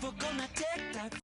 never gonna take that.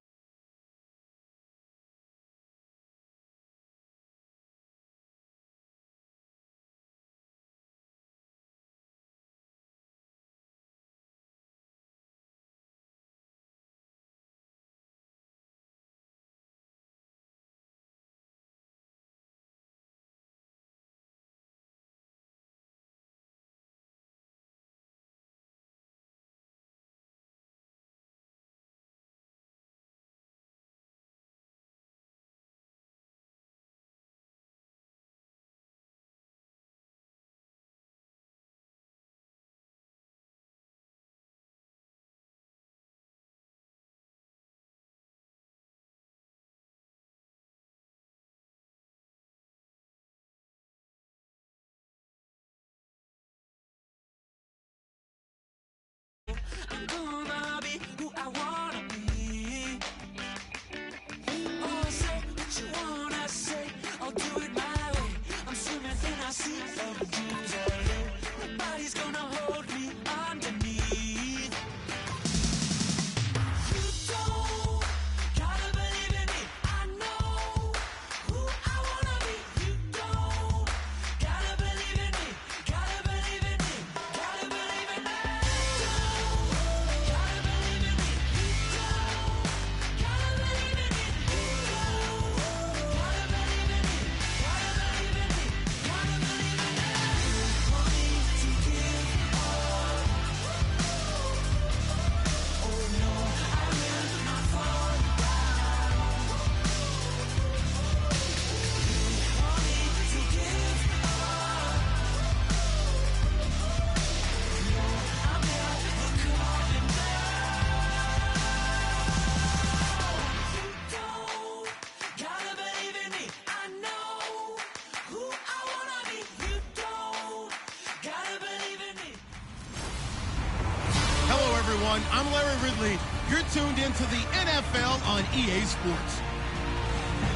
I'm gonna be who I wanna be. Oh, say what you wanna say, I'll do it my way. I'm swimming in a sea of dreams all day. Nobody's gonna hold me underneath. You don't gotta believe in me. I know who I wanna be. You don't gotta believe in me. Gotta believe in me. Gotta believe in me. I'm Larry Ridley. You're tuned into the NFL on EA Sports.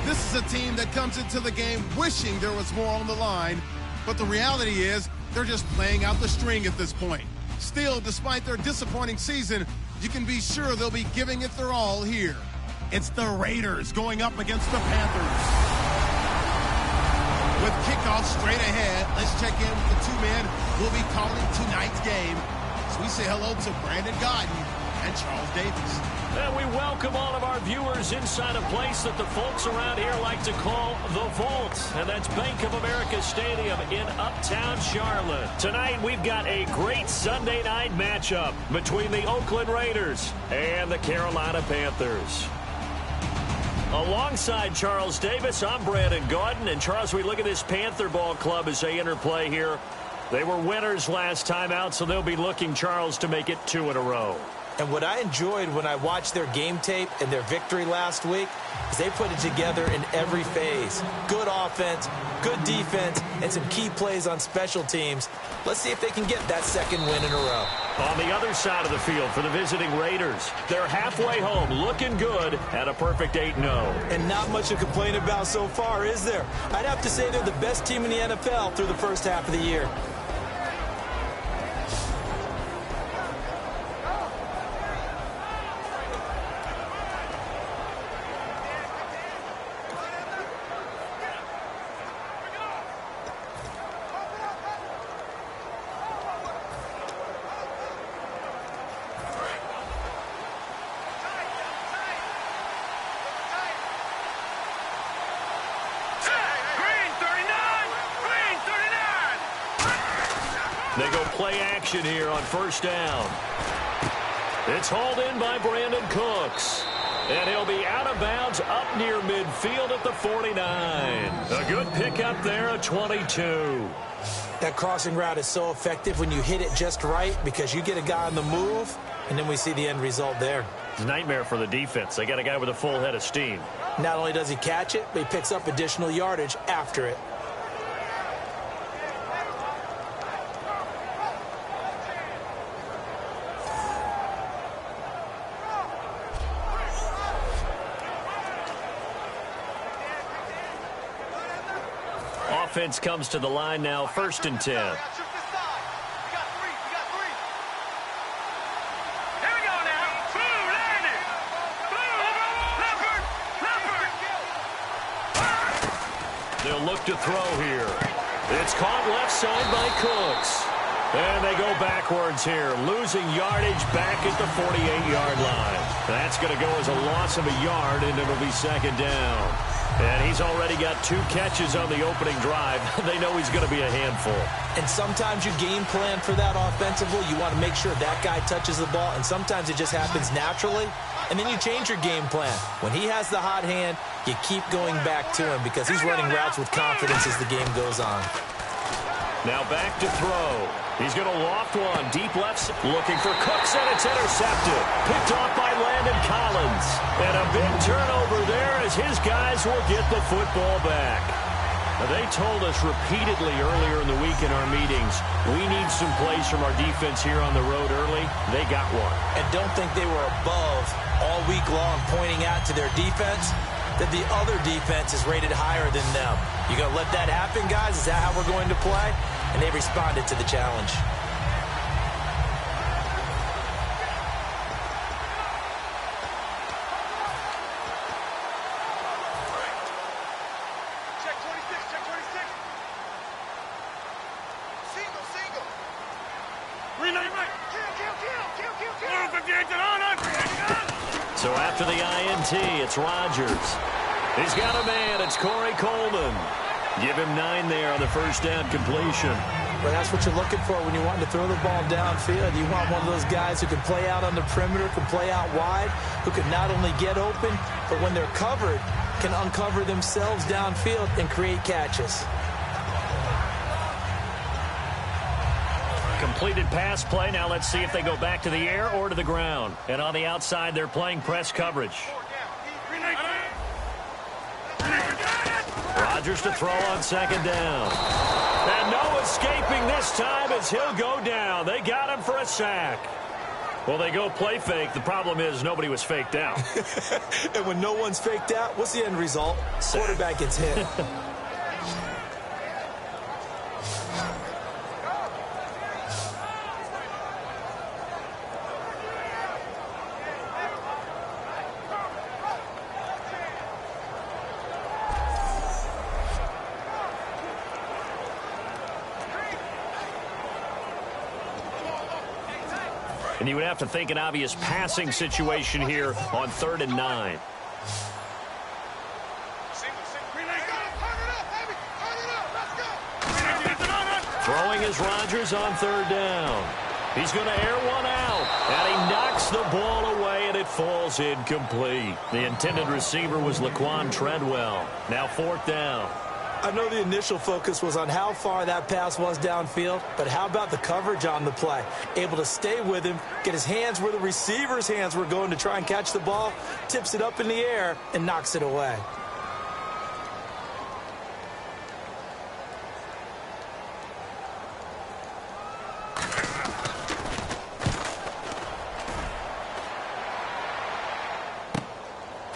This is a team that comes into the game wishing there was more on the line, but the reality is they're just playing out the string at this point. Still, despite their disappointing season, you can be sure they'll be giving it their all here. It's the Raiders going up against the Panthers. With kickoff straight ahead, let's check in with the two men who will be calling tonight's game. So we say hello to Brandon Godden and Charles Davis. And we welcome all of our viewers inside a place that the folks around here like to call the Vault. And that's Bank of America Stadium in Uptown Charlotte. Tonight we've got a great Sunday night matchup between the Oakland Raiders and the Carolina Panthers. Alongside Charles Davis, I'm Brandon Godden. And Charles, we look at this Panther ball club as they interplay here. They were winners last time out, so they'll be looking, Charles, to make it 2 in a row. And what I enjoyed when I watched their game tape and their victory last week is they put it together in every phase. Good offense, good defense, and some key plays on special teams. Let's see if they can get that second win in a row. On the other side of the field for the visiting Raiders, they're halfway home, looking good at a perfect 8-0. And not much to complain about so far, is there? I'd have to say they're the best team in the NFL through the first half of the year. They go play action here on first down. It's hauled in by Brandon Cooks. And he'll be out of bounds up near midfield at the 49. A good pickup there at 22. That crossing route is so effective when you hit it just right because you get a guy on the move, and then we see the end result there. It's a nightmare for the defense. They got a guy with a full head of steam. Not only does he catch it, but he picks up additional yardage after it. Offense comes to the line now, 1st and 10. look to throw here. It's caught left side by Cooks. And they go backwards here, losing yardage back at the 48-yard line. That's going to go as a loss of a yard, and it'll be second down. And he's already got 2 catches on the opening drive. They know he's going to be a handful. And sometimes you game plan for that offensively. You want to make sure that guy touches the ball, and sometimes it just happens naturally. And then you change your game plan. When he has the hot hand, you keep going back to him because he's running routes with confidence as the game goes on. Now back to throw. He's going to loft one. Deep left, looking for Cooks, and it's intercepted. Picked off by Landon Collins. And a big turnover there as his guys will get the football back. Now, they told us repeatedly earlier in the week in our meetings, we need some plays from our defense here on the road early. They got one. And don't think they were above all week long pointing out to their defense that the other defense is rated higher than them. You going to let that happen, guys? Is that how we're going to play? And they responded to the challenge. Check 26, check 26. Single. Green light, right. Kill. So after the INT, it's Rodgers. He's got a man. It's Corey Coleman. Give him 9 there on the first down completion. But that's what you're looking for when you're wanting to throw the ball downfield. You want one of those guys who can play out on the perimeter, can play out wide, who can not only get open, but when they're covered, can uncover themselves downfield and create catches. Completed pass play. Now let's see if they go back to the air or to the ground. And on the outside, they're playing press coverage. Rodgers to throw on second down. And no escaping this time as he'll go down. They got him for a sack. Well, they go play fake. The problem is nobody was faked out. And when no one's faked out, what's the end result? Sack. Quarterback gets hit. And you would have to think an obvious passing situation here on 3rd and 9. Throwing is Rodgers on 3rd down. He's going to air one out. And he knocks the ball away, and it falls incomplete. The intended receiver was Laquan Treadwell. Now 4th down. I know the initial focus was on how far that pass was downfield, but how about the coverage on the play? Able to stay with him, get his hands where the receiver's hands were going to try and catch the ball, tips it up in the air, and knocks it away.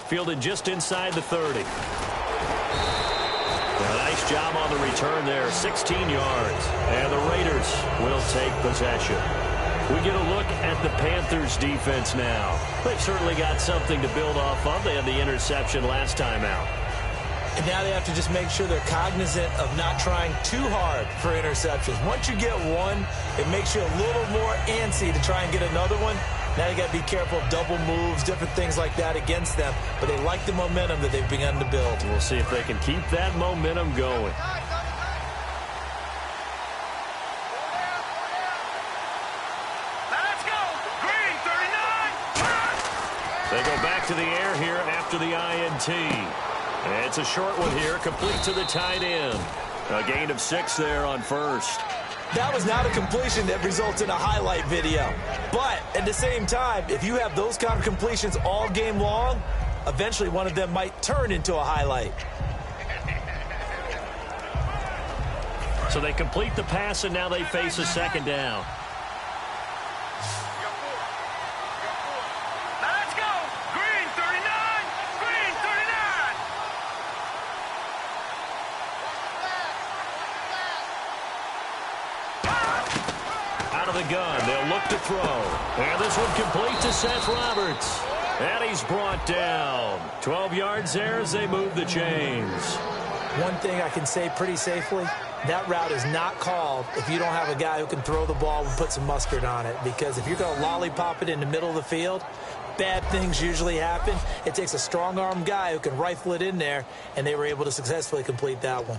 Fielded just inside the 30. Nice job on the return there, 16 yards. And the Raiders will take possession. We get a look at the Panthers' defense now. They've certainly got something to build off of. They had the interception last time out. And now they have to just make sure they're cognizant of not trying too hard for interceptions. Once you get one, it makes you a little more antsy to try and get another one. Now you got to be careful of double moves, different things like that against them. But they like the momentum that they've begun to build. We'll see if they can keep that momentum going. Let's go. Green 39. They go back to the air here after the INT. It's a short one here, complete to the tight end. A gain of 6 there on first. That was not a completion that results in a highlight video. But at the same time, if you have those kind of completions all game long, eventually one of them might turn into a highlight. So they complete the pass, and now they face a second down. Let's go. Green 39. Green 39. Out of the gun, they'll look to throw. And this one complete to Seth Roberts. And he's brought down. 12 yards there as they move the chains. One thing I can say pretty safely, that route is not called if you don't have a guy who can throw the ball and put some mustard on it. Because if you're going to lollipop it in the middle of the field, bad things usually happen. It takes a strong-arm guy who can rifle it in there, and they were able to successfully complete that one.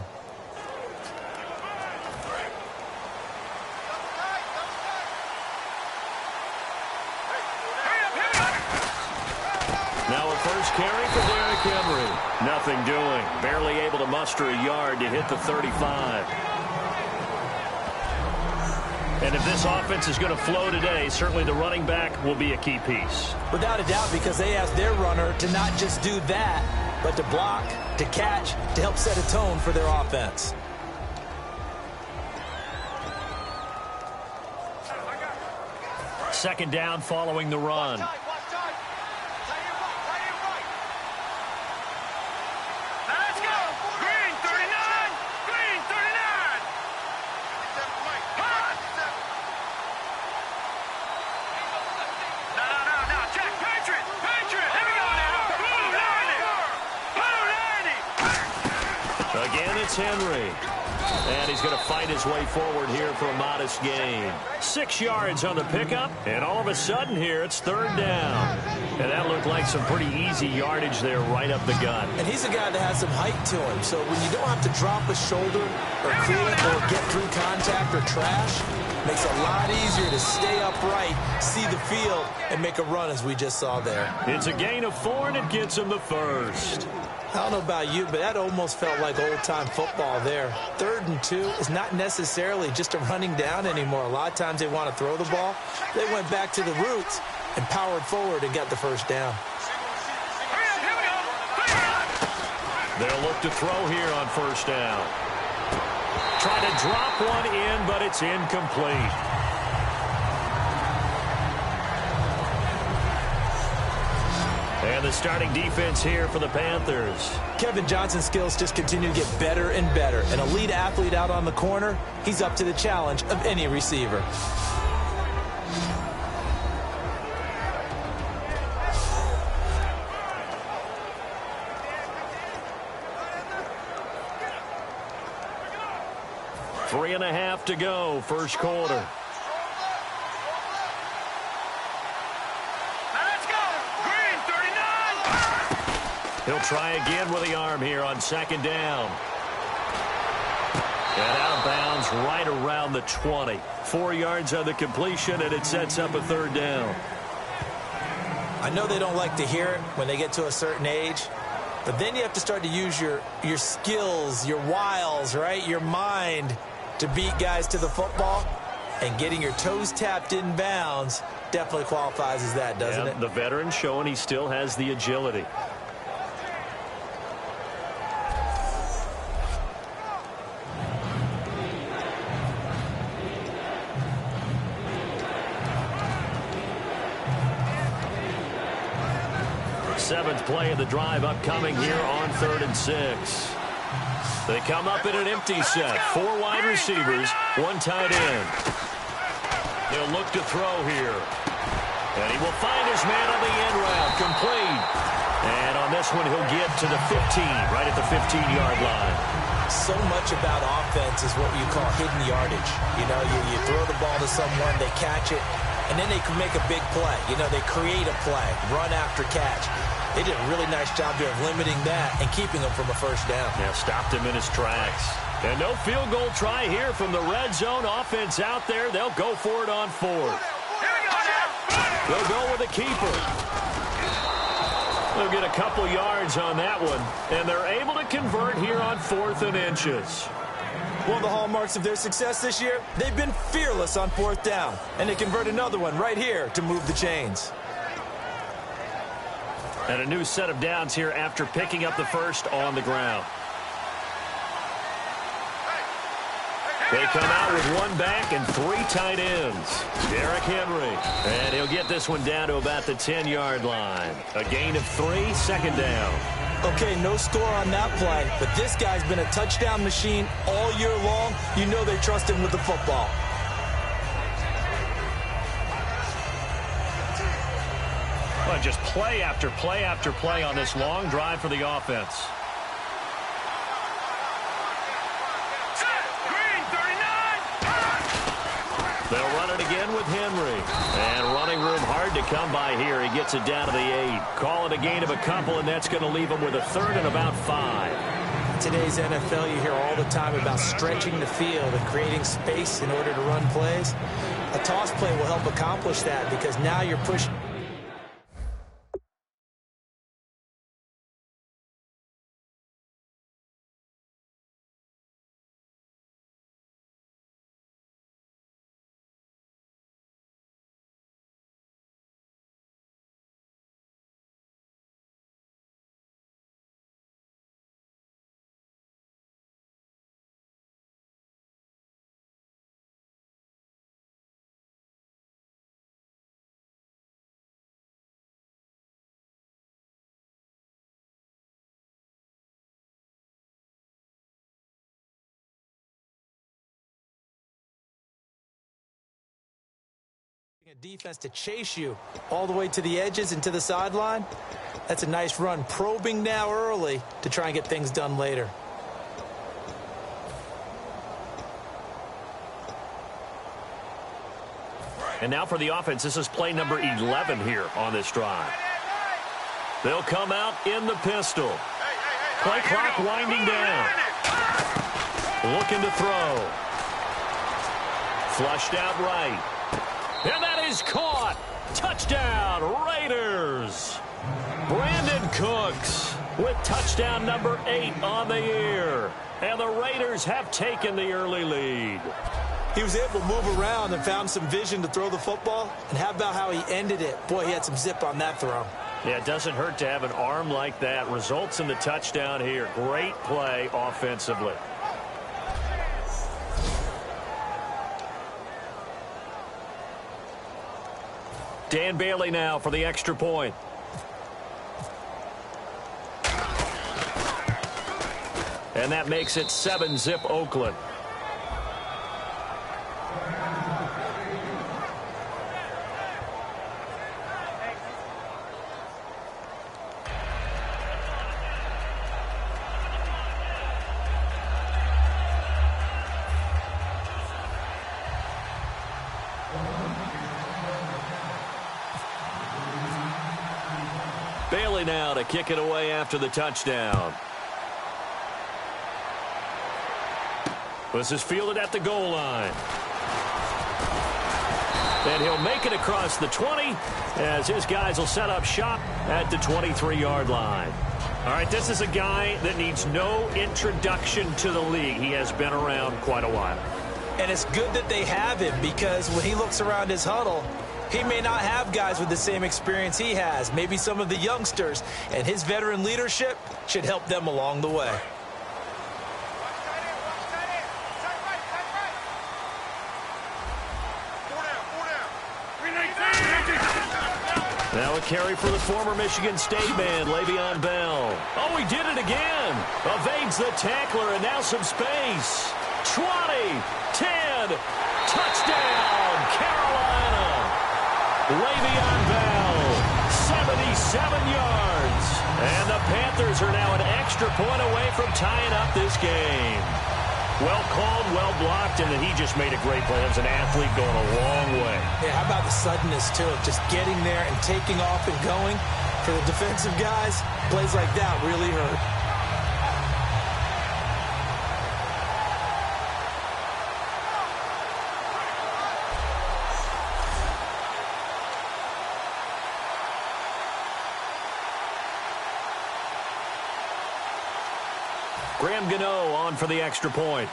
Now a first carry for Derrick Henry. Nothing doing. Barely able to muster a yard to hit the 35. And if this offense is going to flow today, certainly the running back will be a key piece. Without a doubt, because they asked their runner to not just do that, but to block, to catch, to help set a tone for their offense. Second down following the run. Again, it's Henry. And he's going to fight his way forward here for a modest gain. 6 yards on the pickup, and all of a sudden here, it's third down. And that looked like some pretty easy yardage there right up the gut. And he's a guy that has some height to him, so when you don't have to drop a shoulder or clear it or get through contact or trash, it makes it a lot easier to stay upright, see the field, and make a run as we just saw there. It's a gain of 4, and it gets him the first. I don't know about you, but that almost felt like old-time football there. 3rd and 2 is not necessarily just a running down anymore. A lot of times they want to throw the ball. They went back to the roots and powered forward and got the first down. They'll look to throw here on first down. Try to drop one in, but it's incomplete. And the starting defense here for the Panthers. Kevin Johnson's skills just continue to get better and better. An elite athlete out on the corner, he's up to the challenge of any receiver. Three and a half to go, first quarter. He'll try again with the arm here on second down. And out of bounds right around the 20. 4 yards on the completion, and it sets up a third down. I know they don't like to hear it when they get to a certain age, but then you have to start to use your skills, your wiles, right? Your mind to beat guys to the football. And getting your toes tapped in bounds definitely qualifies as that, doesn't it? The veteran showing he still has the agility. Seventh play of the drive upcoming here on 3rd and 6. They come up in an empty set. 4 wide receivers, 1 tight end. He'll look to throw here. And he will find his man on the end route. Complete. And on this one, he'll get to the 15, right at the 15-yard line. So much about offense is what you call hidden yardage. You know, you throw the ball to someone, they catch it, and then they can make a big play. You know, they create a play, run after catch. They did a really nice job there of limiting that and keeping him from a first down. Yeah, stopped him in his tracks. And no field goal try here from the red zone offense out there. They'll go for it on 4th. They'll go with a keeper. They'll get a couple yards on that one, and they're able to convert here on 4th and inches. One of the hallmarks of their success this year, they've been fearless on 4th down, and they convert another one right here to move the chains. And a new set of downs here after picking up the first on the ground. They come out with 1 back and 3 tight ends. Derrick Henry. And he'll get this one down to about the 10-yard line. A gain of 3, second down. Okay, no score on that play, but this guy's been a touchdown machine all year long. You know they trust him with the football. Well, just play after play after play on this long drive for the offense. again with Henry. And running room hard to come by here. He gets it down to the 8. Call it a gain of a couple, and that's going to leave him with a third and about 5. In today's NFL, you hear all the time about stretching the field and creating space in order to run plays. A toss play will help accomplish that because now you're pushing. A defense to chase you all the way to the edges and to the sideline. That's a nice run, probing now early to try and get things done later. And now for the offense, this is play number 11 here on this drive. They'll come out in the pistol. Play clock winding down. Looking to throw. Flushed out right. And that is caught. Touchdown, Raiders. Brandon Cooks with touchdown number 8 on the year. And the Raiders have taken the early lead. He was able to move around and found some vision to throw the football. And how about how he ended it? Boy, he had some zip on that throw. Yeah, it doesn't hurt to have an arm like that. Results in the touchdown here. Great play offensively. Dan Bailey now for the extra point. And that makes it 7-zip Oakland. Bailey now to kick it away after the touchdown. This is fielded at the goal line. And he'll make it across the 20 as his guys will set up shop at the 23-yard line. All right, this is a guy that needs no introduction to the league. He has been around quite a while. And it's good that they have him because when he looks around his huddle, he may not have guys with the same experience he has, maybe some of the youngsters, and his veteran leadership should help them along the way. Now a carry for the former Michigan State man, Le'Veon Bell. Oh, he did it again. Evades the tackler, and now some space. 20, 10, touchdown, Carolina. Le'Veon Bell, 77 yards. And the Panthers are now an extra point away from tying up this game. Well called, well blocked, and then he just made a great play. As an athlete going a long way. Yeah, how about the suddenness, too, of just getting there and taking off and going? For the defensive guys, plays like that really hurt. Graham Gano on for the extra point.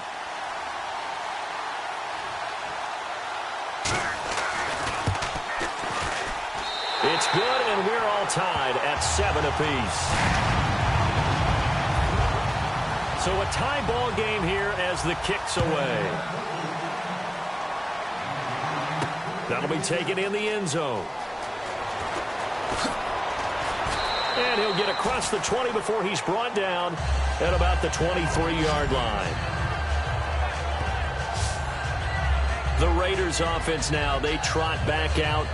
It's good, and we're all tied at 7 apiece. So a tie ball game here as the kick's away. That'll be taken in the end zone. And he'll get across the 20 before he's brought down at about the 23-yard line. The Raiders offense now, they trot back out.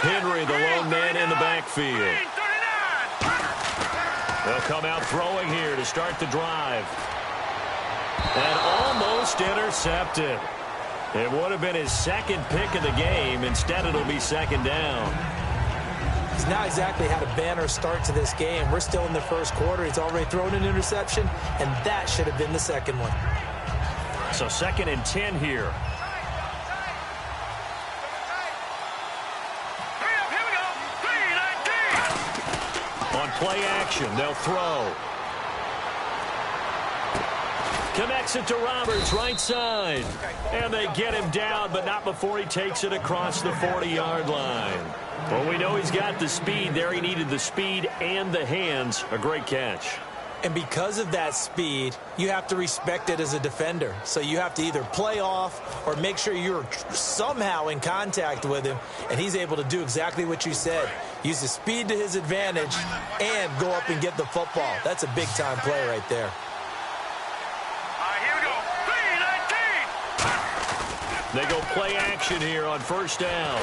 Henry, the lone man in the backfield. Green 39. They'll come out throwing here to start the drive. And almost intercepted. It would have been his second pick of the game. Instead, it'll be second down. He's not exactly had a banner start to this game. We're still in the first quarter. He's already thrown an interception, and that should have been the second one. So 2nd and 10 here. Here we go. 3-19. On play action, they'll throw. Connects it to Roberts, right side. And they get him down, but not before he takes it across the 40-yard line. Well, we know he's got the speed there. He needed the speed and the hands. A great catch. And because of that speed, you have to respect it as a defender. So you have to either play off or make sure you're somehow in contact with him, and he's able to do exactly what you said. Use the speed to his advantage and go up and get the football. That's a big-time play right there. Here we go. 3-19. They go play action here on first down.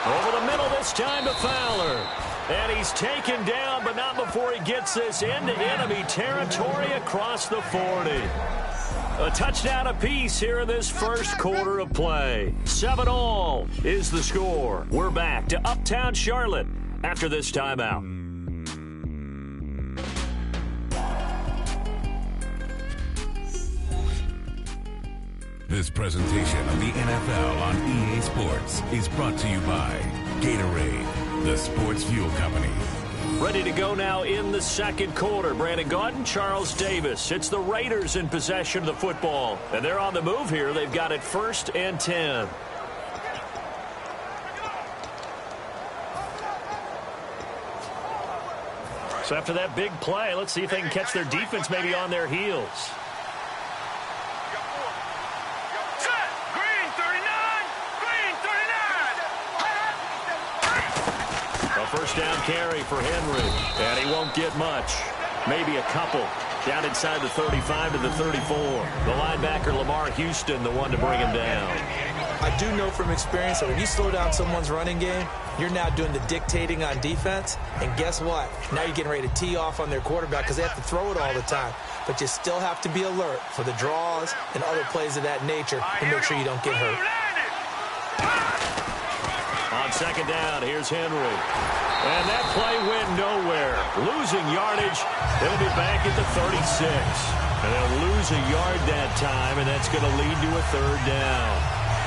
Over the middle this time to Fowler. And he's taken down, but not before he gets this into enemy territory across the 40. A touchdown apiece here in this first quarter of play. 7-all is the score. We're back to Uptown Charlotte after this timeout. This presentation of the NFL on EA Sports is brought to you by Gatorade, the sports fuel company. Ready to go now in the second quarter. Brandon Gaudin, Charles Davis. It's the Raiders in possession of the football. And they're on the move here. They've got it 1st and 10. So after that big play, let's see if they can catch their defense maybe on their heels. Set. Green 39. Green 39. A first down carry for Henry. And he won't get much. Maybe a couple. Down inside the 35 to the 34. The linebacker, Lamar Houston, the one to bring him down. I do know from experience that when you slow down someone's running game, you're now doing the dictating on defense. And guess what? Now you're getting ready to tee off on their quarterback because they have to throw it all the time. But you still have to be alert for the draws and other plays of that nature to make sure you don't get hurt. On second down, here's Henry. And that play went nowhere. Losing yardage. They'll be back at the 36. And they'll lose a yard that time, and that's going to lead to a third down.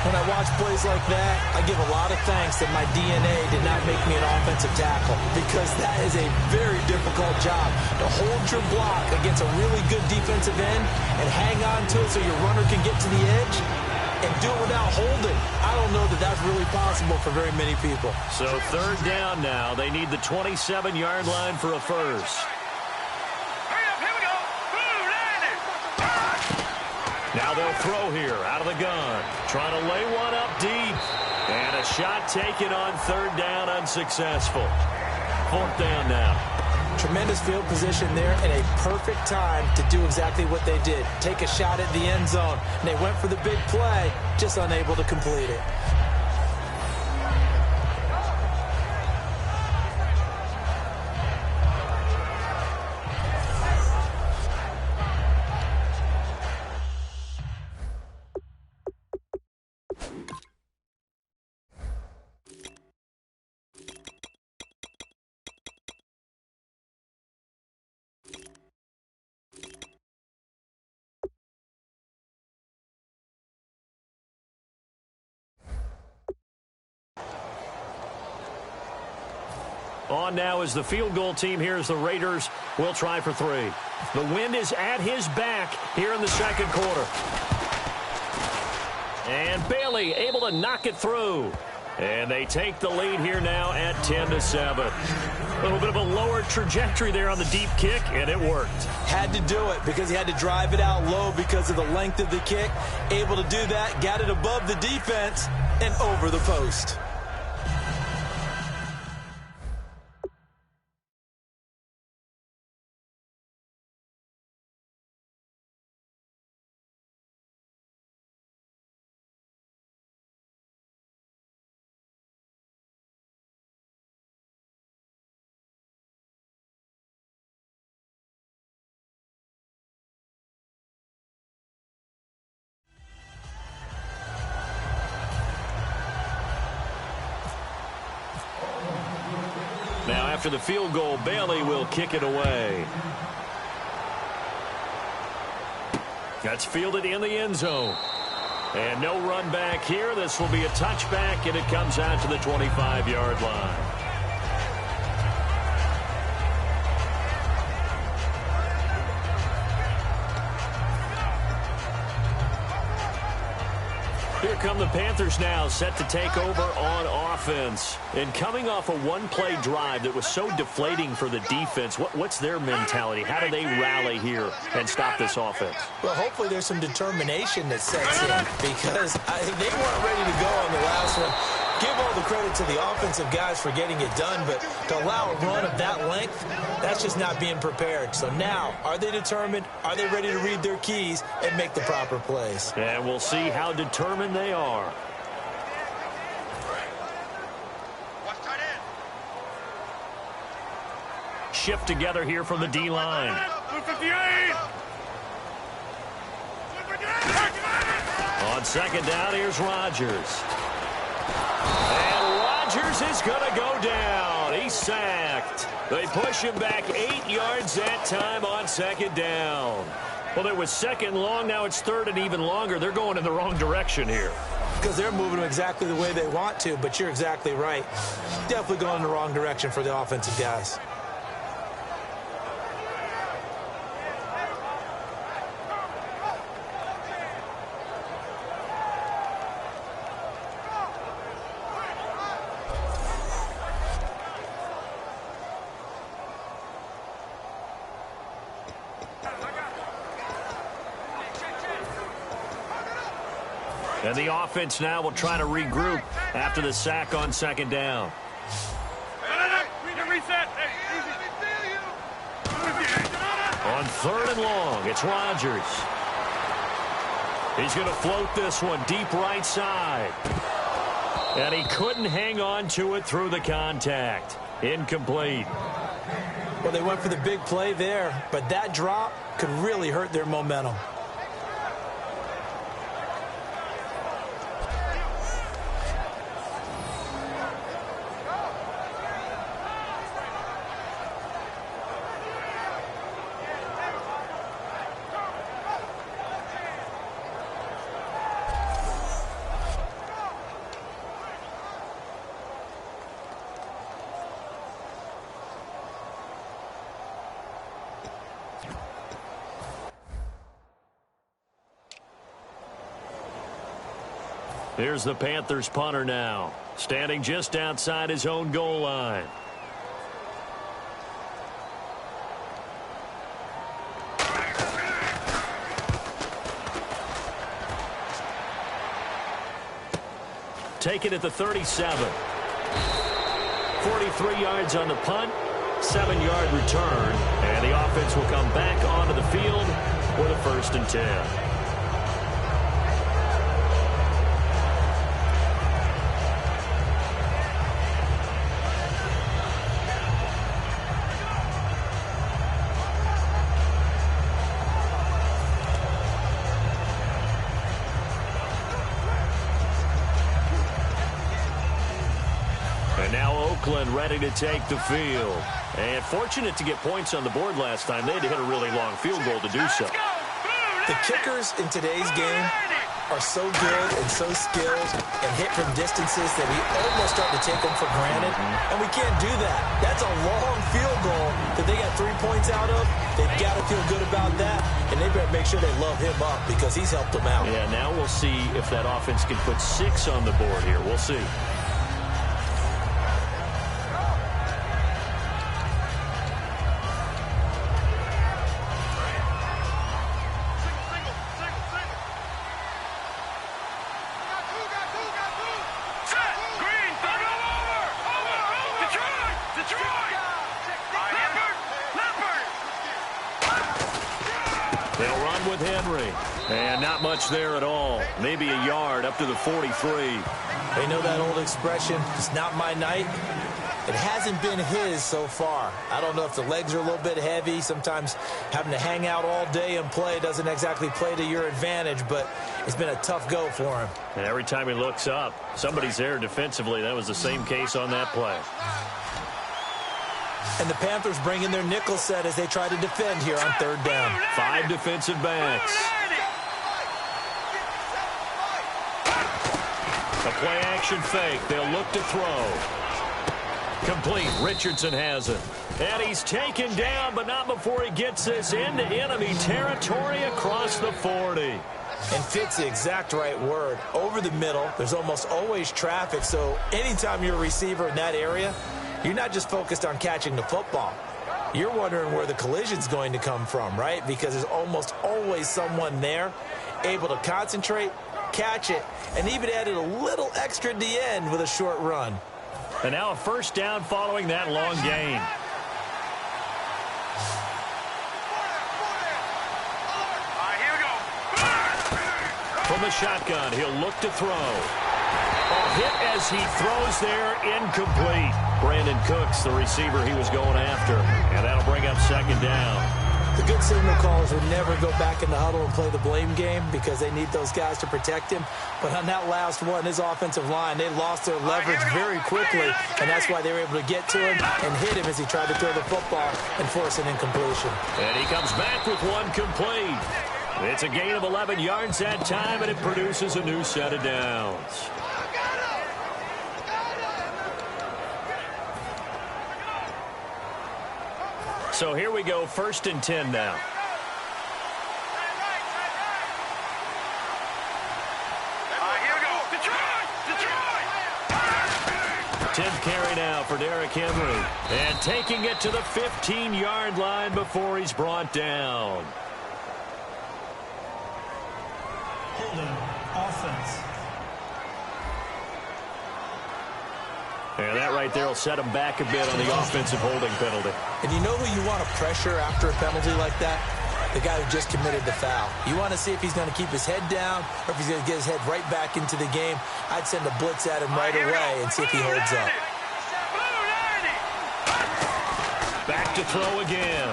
When I watch plays like that, I give a lot of thanks that my DNA did not make me an offensive tackle, because that is a very difficult job to hold your block against a really good defensive end and hang on to it so your runner can get to the edge and do it without holding. I don't know that that's really possible for very many people. So third down now. They need the 27-yard line for a first. Hurry up. Here we go. Now they'll throw here out of the gun. Trying to lay one up deep. And a shot taken on third down, unsuccessful. Fourth down now. Tremendous field position there and a perfect time to do exactly what they did. Take a shot at the end zone. And they went for the big play, just unable to complete it. On now is the field goal team here as the Raiders will try for three. The wind is at his back here in the second quarter. And Bailey able to knock it through. And they take the lead here now at 10-7. A little bit of a lower trajectory there on the deep kick, and it worked. Had to do it because he had to drive it out low because of the length of the kick. Able to do that, got it above the defense and over the post. after the field goal. Bailey will kick it away. That's fielded in the end zone. And no run back here. This will be a touchback, and it comes out to the 25-yard line. Here come the Panthers now, set to take over on offense. And coming off a one-play drive that was so deflating for the defense, what's their mentality? How do they rally here and stop this offense? Well, hopefully there's some determination that sets in, because they weren't ready to go on the last one. Give all the credit to the offensive guys for getting it done, but to allow a run of that length, that's just not being prepared. So now, are they determined? Are they ready to read their keys and make the proper plays? And we'll see how determined they are. Shift together here from the D-line. On second down, here's Rodgers. And Rodgers is going to go down. He's sacked. They push him back 8 yards that time on second down. Well, it was second long. Now it's third and even longer. They're going in the wrong direction here. Because they're moving exactly the way they want to, but you're exactly right. Definitely going in the wrong direction for the offensive guys. And the offense now will try to regroup after the sack on second down. On third and long, it's Rodgers. He's going to float this one deep right side. And he couldn't hang on to it through the contact. Incomplete. Well, they went for the big play there, but that drop could really hurt their momentum. Here's the Panthers punter now, standing just outside his own goal line. Take it at the 37. 43 yards on the punt, 7-yard return, and the offense will come back onto the field with a 1st and 10. Ready to take the field. And fortunate to get points on the board last time. They had to hit a really long field goal to do so. The kickers in today's game are so good and so skilled and hit from distances that we almost start to take them for granted. And we can't do that. That's a long field goal that they got 3 points out of. They've got to feel good about that. And they better make sure they love him up because he's helped them out. Yeah, now we'll see if that offense can put 6 on the board here. We'll see. There at all. Maybe a yard up to the 43. They know that old expression, it's not my night. It hasn't been his so far. I don't know if the legs are a little bit heavy. Sometimes having to hang out all day and play doesn't exactly play to your advantage, but it's been a tough go for him. And every time he looks up, somebody's there defensively. That was the same case on that play. And the Panthers bring in their nickel set as they try to defend here on third down. 5 defensive backs. A play-action fake. They'll look to throw. Complete. Richardson has it. And he's taken down, but not before he gets this into enemy territory across the 40. And fits the exact right word. Over the middle, there's almost always traffic, so anytime you're a receiver in that area, you're not just focused on catching the football. You're wondering where the collision's going to come from, right? Because there's almost always someone there able to concentrate, catch it, and even added a little extra at the end with a short run. And now a first down following that long gain. From the shotgun, he'll look to throw. A hit as he throws there, incomplete. Brandon Cooks, the receiver he was going after. And that'll bring up second down. The good signal callers would never go back in the huddle and play the blame game because they need those guys to protect him. But on that last one, his offensive line, they lost their leverage very quickly, and that's why they were able to get to him and hit him as he tried to throw the football and force an incompletion. And he comes back with one complete. It's a gain of 11 yards that time, and it produces a new set of downs. So here we go, 1st and 10 now. 10th carry now for Derrick Henry. And taking it to the 15-yard line before he's brought down. Holding offense. And that right there will set him back a bit on the offensive holding penalty. And you know who you want to pressure after a penalty like that? The guy who just committed the foul. You want to see if he's going to keep his head down or if he's going to get his head right back into the game. I'd send a blitz at him right away and see if he holds up. Back to throw again.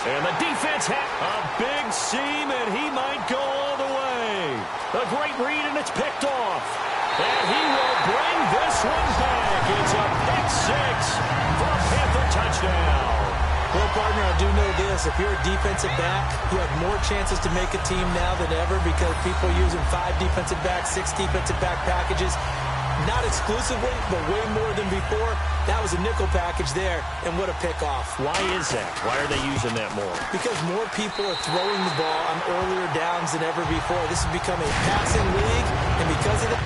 And the defense had a big seam, and he might go all the way. A great read, and it's picked off. And he will bring this one back. It's a pick six for a Panther touchdown. Well, partner, I do know this. If you're a defensive back, you have more chances to make a team now than ever because people are using 5 defensive backs, 6 defensive back packages. Not exclusively, but way more than before. That was a nickel package there, and what a pick-off. Why is that? Why are they using that more? Because more people are throwing the ball on earlier downs than ever before. This has become a passing league, and because of that,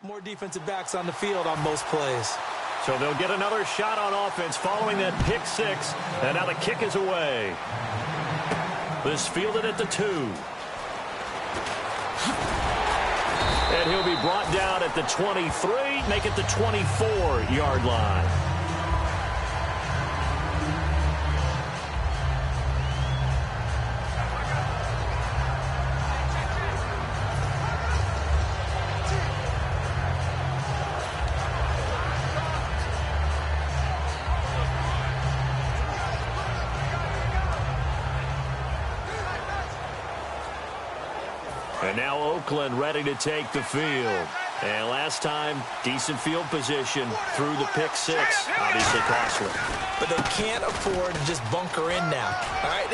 more defensive backs on the field on most plays. So they'll get another shot on offense following that pick six. And now the kick is away. This fielded at the 2. And he'll be brought down at the 23, make it the 24-yard line. And now Oakland ready to take the field. And last time, decent field position through the pick six. Obviously costly. But they can't afford to just bunker in now. All right,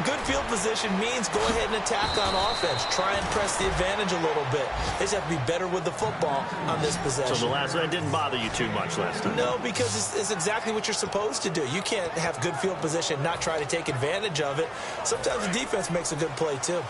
good field position means go ahead and attack on offense. Try and press the advantage a little bit. They just have to be better with the football on this possession. So that didn't bother you too much last time? No, because it's exactly what you're supposed to do. You can't have good field position, not try to take advantage of it. Sometimes the defense makes a good play too.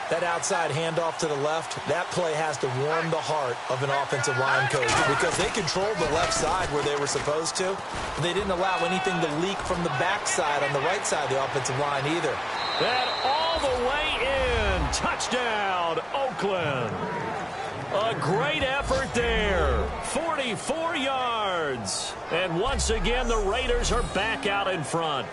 That outside handoff to the left, that play has to warm the heart of an offensive line coach because they controlled the left side where they were supposed to. But they didn't allow anything to leak from the backside on the right side of the offensive line either. That all the way in. Touchdown, Oakland. A great effort there. 44 yards. And once again, the Raiders are back out in front.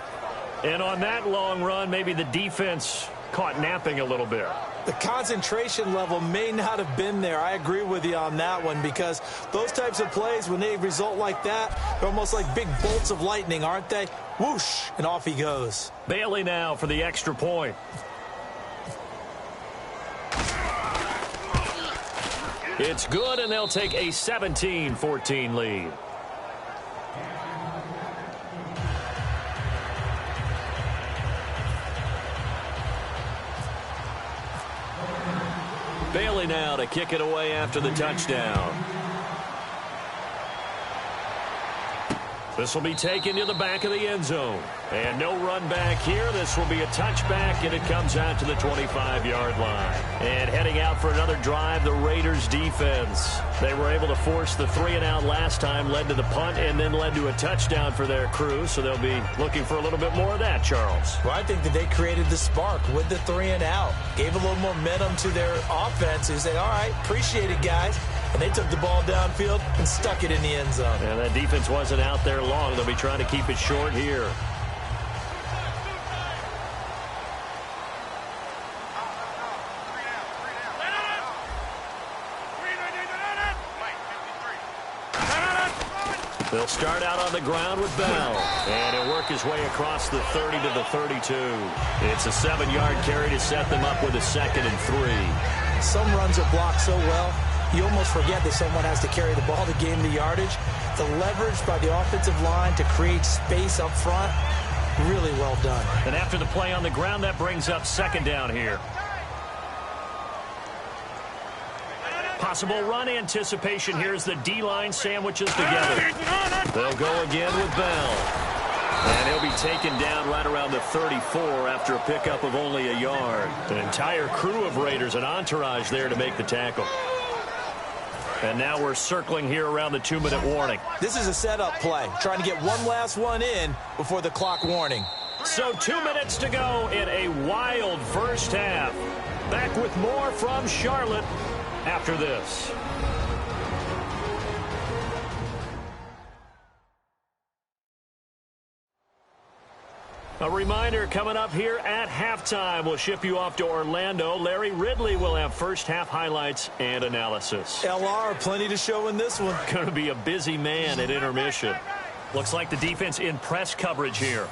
And on that long run, maybe the defense caught napping a little bit. The concentration level may not have been there. I agree with you on that one because those types of plays, when they result like that, they're almost like big bolts of lightning, aren't they? Whoosh, and off he goes. Bailey now for the extra point. It's good, and they'll take a 17-14 lead. Bailey now to kick it away after the touchdown. This will be taken to the back of the end zone. And no run back here. This will be a touchback, and it comes out to the 25-yard line. And heading out for another drive, the Raiders defense. They were able to force the 3-and-out last time, led to the punt, and then led to a touchdown for their crew. So they'll be looking for a little bit more of that, Charles. Well, I think that they created the spark with the 3-and-out. Gave a little momentum to their offense who said, all right, appreciate it, guys. And they took the ball downfield and stuck it in the end zone. And that defense wasn't out there long. They'll be trying to keep it short here. They'll start out on the ground with Bell. And he'll work his way across the 30 to the 32. It's a 7-yard carry to set them up with a 2nd and 3. Some runs are blocked so well, you almost forget that someone has to carry the ball to gain the yardage. The leverage by the offensive line to create space up front, really well done. And after the play on the ground, that brings up 2nd down here. Possible run anticipation here as the D-line sandwiches together. They'll go again with Bell. And he'll be taken down right around the 34 after a pickup of only a yard. An entire crew of Raiders, an entourage there to make the tackle. And now we're circling here around the 2-minute warning. This is a setup play, trying to get one last one in before the clock warning. So 2 minutes to go in a wild first half. Back with more from Charlotte after this. A reminder coming up here at halftime. We'll ship you off to Orlando. Larry Ridley will have first half highlights and analysis. LR, plenty to show in this one. Going to be a busy man at intermission. Looks like the defense in press coverage here.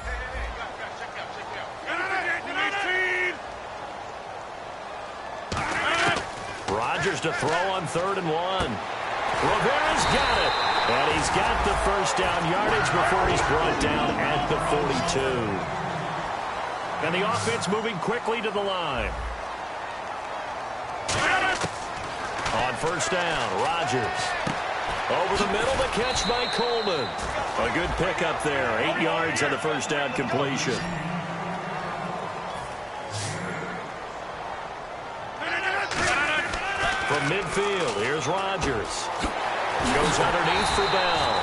Rodgers to throw on 3rd and 1. Rivera's got it. And he's got the first down yardage before he's brought down at the 42. And the offense moving quickly to the line. On first down, Rodgers. Over the middle, the catch by Coleman. A good pickup there. 8 yards on the first down completion. From midfield, here's Rodgers. Goes underneath for Bell.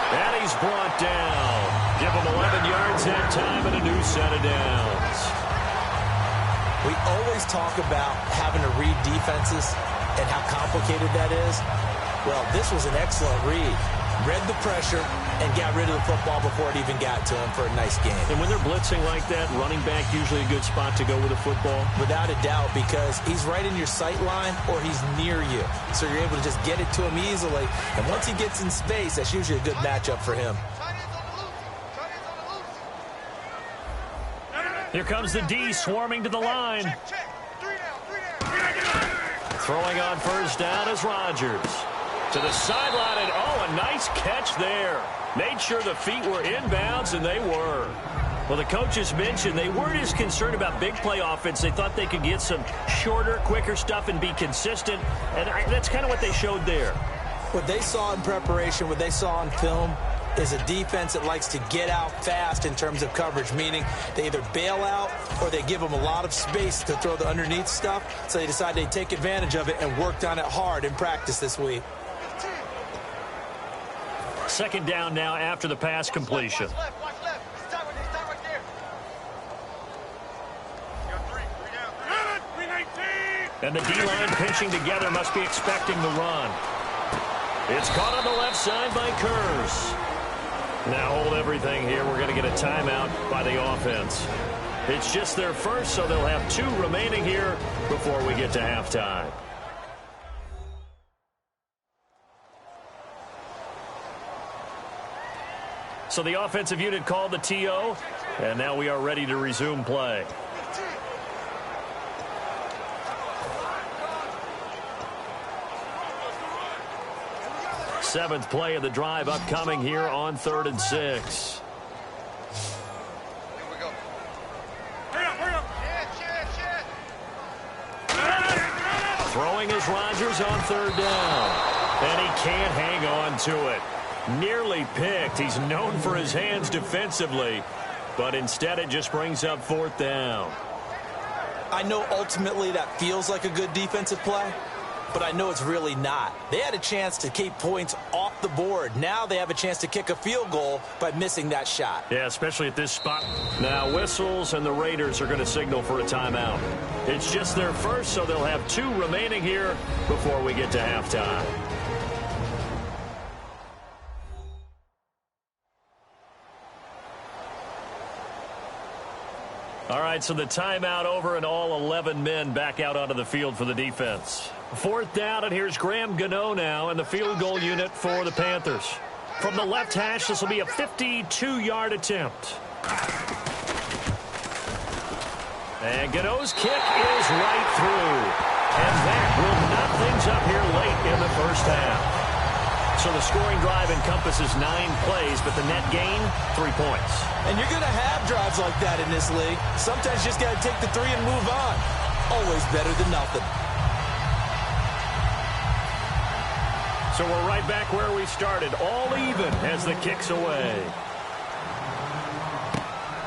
And he's brought down. Give him 11 yards that time and a new set of downs. We always talk about having to read defenses and how complicated that is. Well, this was an excellent read. Read the pressure and got rid of the football before it even got to him for a nice gain. And when they're blitzing like that, running back usually a good spot to go with the football? Without a doubt, because he's right in your sight line or he's near you. So you're able to just get it to him easily. And once he gets in space, that's usually a good matchup for him. Here comes the D swarming to the line. Throwing on first down is Rodgers. To the sideline, and a nice catch there. Made sure the feet were inbounds, and they were. Well, the coaches mentioned they weren't as concerned about big play offense. They thought they could get some shorter, quicker stuff and be consistent, and that's kind of what they showed there. What they saw in preparation, what they saw on film, is a defense that likes to get out fast in terms of coverage, meaning they either bail out or they give them a lot of space to throw the underneath stuff, so they decided they'd take advantage of it and worked on it hard in practice this week. Second down now after the pass completion. And the D-line pinching together, must be expecting the run. It's caught on the left side by Kurz. Now hold everything here. We're going to get a timeout by the offense. It's just their first, so they'll have 2 remaining here before we get to halftime. So the offensive unit called the TO, and now we are ready to resume play. Seventh play of the drive upcoming here on 3rd and 6. Throwing is Rodgers on 3rd down. And he can't hang on to it. Nearly picked. He's known for his hands defensively, but instead it just brings up 4th down. I know ultimately that feels like a good defensive play, but I know it's really not. They had a chance to keep points off the board. Now they have a chance to kick a field goal by missing that shot. Yeah, especially at this spot. Now whistles, and the Raiders are going to signal for a timeout. It's just their first, so they'll have 2 remaining here before we get to halftime. All right, so the timeout over and all 11 men back out onto the field for the defense. 4th down, and here's Graham Gano now in the field goal unit for the Panthers. From the left hash, this will be a 52-yard attempt. And Gano's kick is right through. And that will knock things up here late in the first half. So the scoring drive encompasses 9 plays, but the net gain, 3 points. And you're going to have drives like that in this league. Sometimes you just got to take the 3 and move on. Always better than nothing. So we're right back where we started, all even as the kick's away.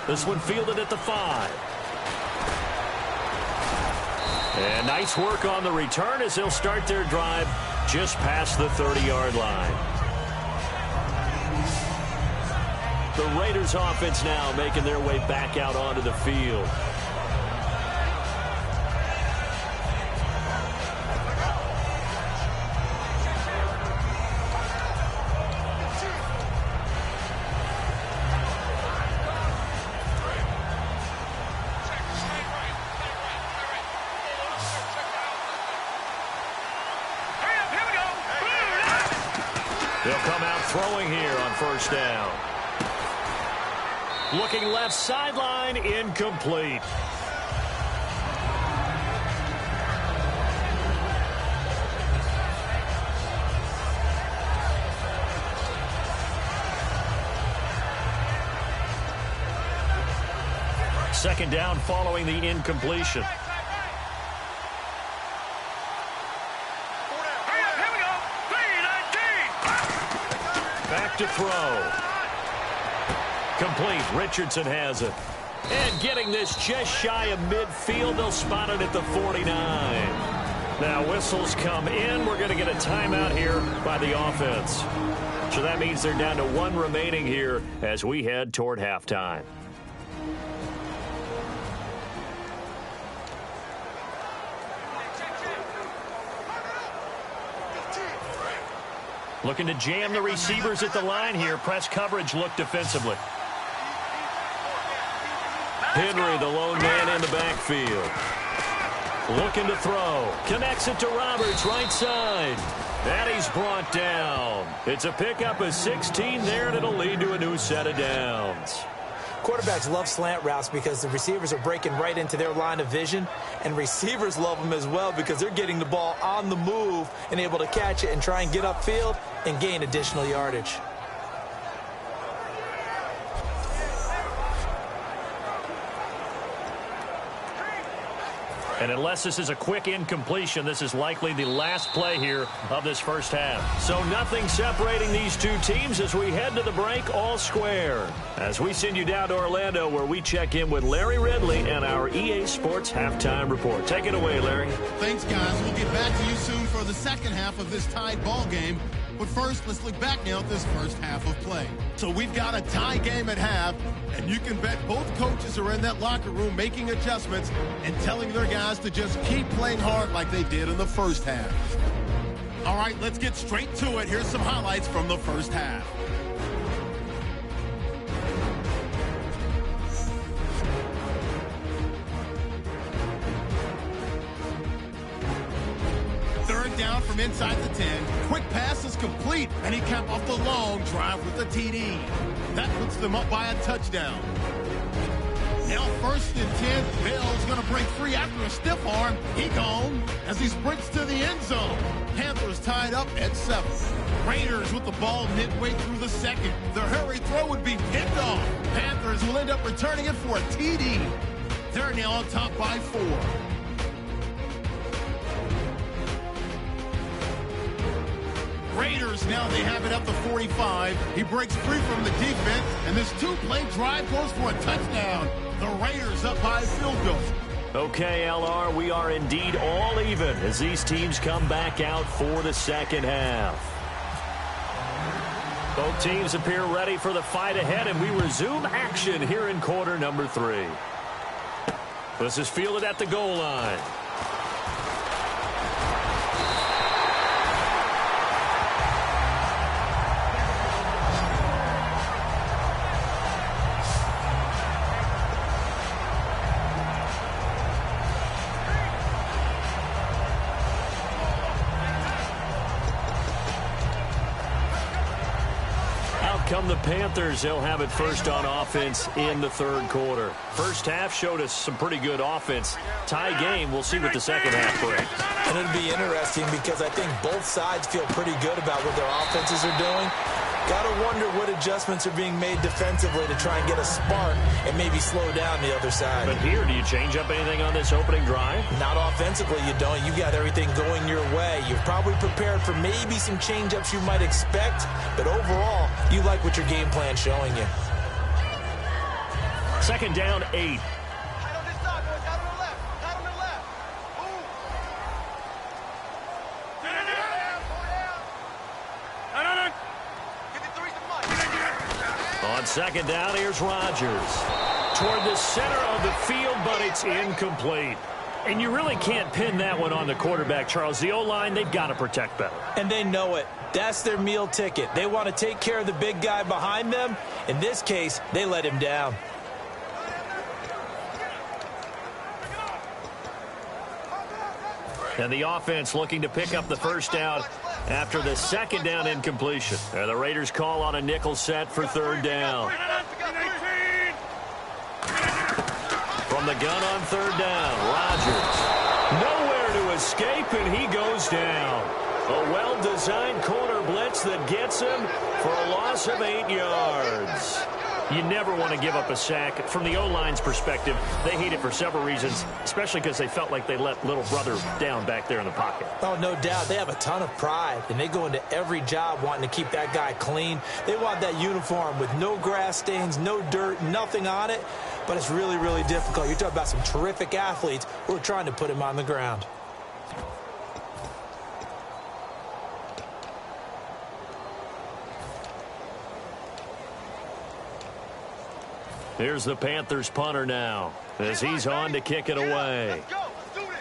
This one fielded at the 5. And nice work on the return as they'll start their drive just past the 30-yard line. The Raiders offense now making their way back out onto the field. They'll come out throwing here on first down. Looking left sideline, incomplete. Second down following the incompletion. Back to throw. Complete. Richardson has it. And getting this just shy of midfield. They'll spot it at the 49. Now whistles come in. We're going to get a timeout here by the offense. So that means they're down to 1 remaining here as we head toward halftime. Looking to jam the receivers at the line here. Press coverage look defensively. Henry, the lone man in the backfield. Looking to throw. Connects it to Roberts, right side. And he's brought down. It's a pickup of 16 there, and it'll lead to a new set of downs. Quarterbacks love slant routes because the receivers are breaking right into their line of vision, and receivers love them as well because they're getting the ball on the move and able to catch it and try and get upfield and gain additional yardage. And unless this is a quick incompletion, this is likely the last play here of this first half. So nothing separating these two teams as we head to the break all square. As we send you down to Orlando where we check in with Larry Ridley and our EA Sports Halftime Report. Take it away, Larry. Thanks, guys. We'll get back to you soon for the second half of this tied ball game. But first, let's look back now at this first half of play. So we've got a tie game at half, and you can bet both coaches are in that locker room making adjustments and telling their guys to just keep playing hard like they did in the first half. All right, let's get straight to it. Here's some highlights from the first half. Third down from inside the 10. Quick pass is complete, and he capped off the long drive with the TD. That puts them up by a touchdown. Now first and 10. Bell's going to break free after a stiff arm. He gone as he sprints to the end zone. Panthers tied up at 7. Raiders with the ball midway through the second. The hurry throw would be picked off. Panthers will end up returning it for a TD. They're now on top by 4. Raiders now they have it up to 45. He breaks free from the defense, and this two-play drive goes for a touchdown. The Raiders up by a field goal. Okay, LR, we are indeed all even as these teams come back out for the second half. Both teams appear ready for the fight ahead, and we resume action here in quarter number 3. This is fielded at the goal line. Come the Panthers, they'll have it first on offense in the third quarter. First half showed us some pretty good offense. Tie game, we'll see what the second half brings. And it'll be interesting because I think both sides feel pretty good about what their offenses are doing. Got to wonder what adjustments are being made defensively to try and get a spark and maybe slow down the other side. But here, do you change up anything on this opening drive? Not offensively, you don't. You got everything going your way. You've probably prepared for maybe some change-ups you might expect, but overall, you like what your game plan's showing you. Second down, 8. On second down, here's Rodgers. Toward the center of the field, but it's incomplete. And you really can't pin that one on the quarterback, Charles. The O-line, they've got to protect better. And they know it. That's their meal ticket. They want to take care of the big guy behind them. In this case, they let him down. And the offense looking to pick up the first down after the second down incompletion. And the Raiders call on a nickel set for third down. From the gun on third down, Rodgers. Nowhere to escape, and he goes down. A well-designed corner blitz that gets him for a loss of 8 yards. You never want to give up a sack. From the O-line's perspective, they hate it for several reasons, especially because they felt like they let little brother down back there in the pocket. Oh, no doubt. They have a ton of pride, and they go into every job wanting to keep that guy clean. They want that uniform with no grass stains, no dirt, nothing on it, but it's really, really difficult. You're talking about some terrific athletes who are trying to put him on the ground. Here's the Panthers punter now as he's on to kick it away. Let's go. Let's do this.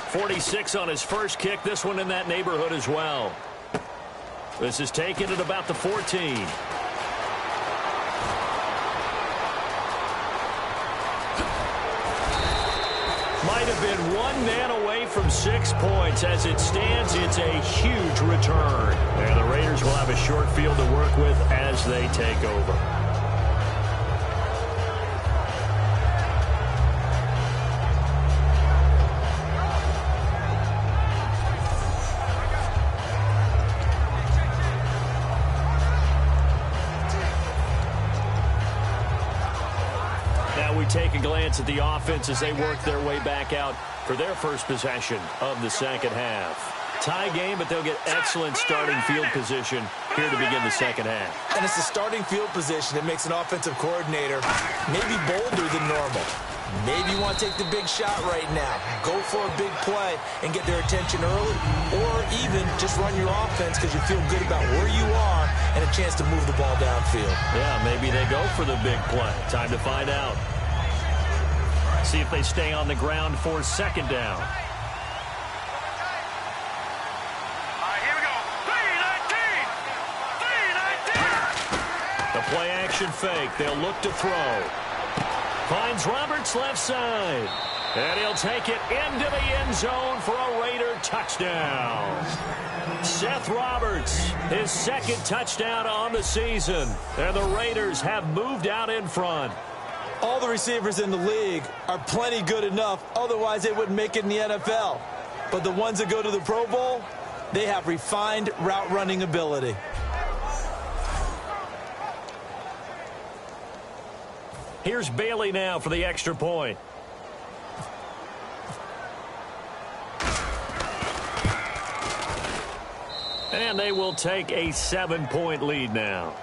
46 on his first kick. This one in that neighborhood as well. This is taken at about the 14. Might have been one man away from 6 points. As it stands, it's a huge return. And the Raiders will have a short field to work with as they take over. Take a glance at the offense as they work their way back out for their first possession of the second half. Tie game, but they'll get excellent starting field position here to begin the second half. And it's the starting field position that makes an offensive coordinator maybe bolder than normal. Maybe you want to take the big shot right now. Go for a big play and get their attention early, or even just run your offense because you feel good about where you are and a chance to move the ball downfield. Yeah, maybe they go for the big play. Time to find out. See if they stay on the ground for second down. Here we go. 3-19. The play action fake. They'll look to throw. Finds Roberts left side. And he'll take it into the end zone for a Raider touchdown. Seth Roberts, his second touchdown on the season. And the Raiders have moved out in front. All the receivers in the league are plenty good enough, otherwise they wouldn't make it in the NFL. But the ones that go to the Pro Bowl, they have refined route running ability. Here's Bailey now for the extra point. And they will take a 7-point lead now.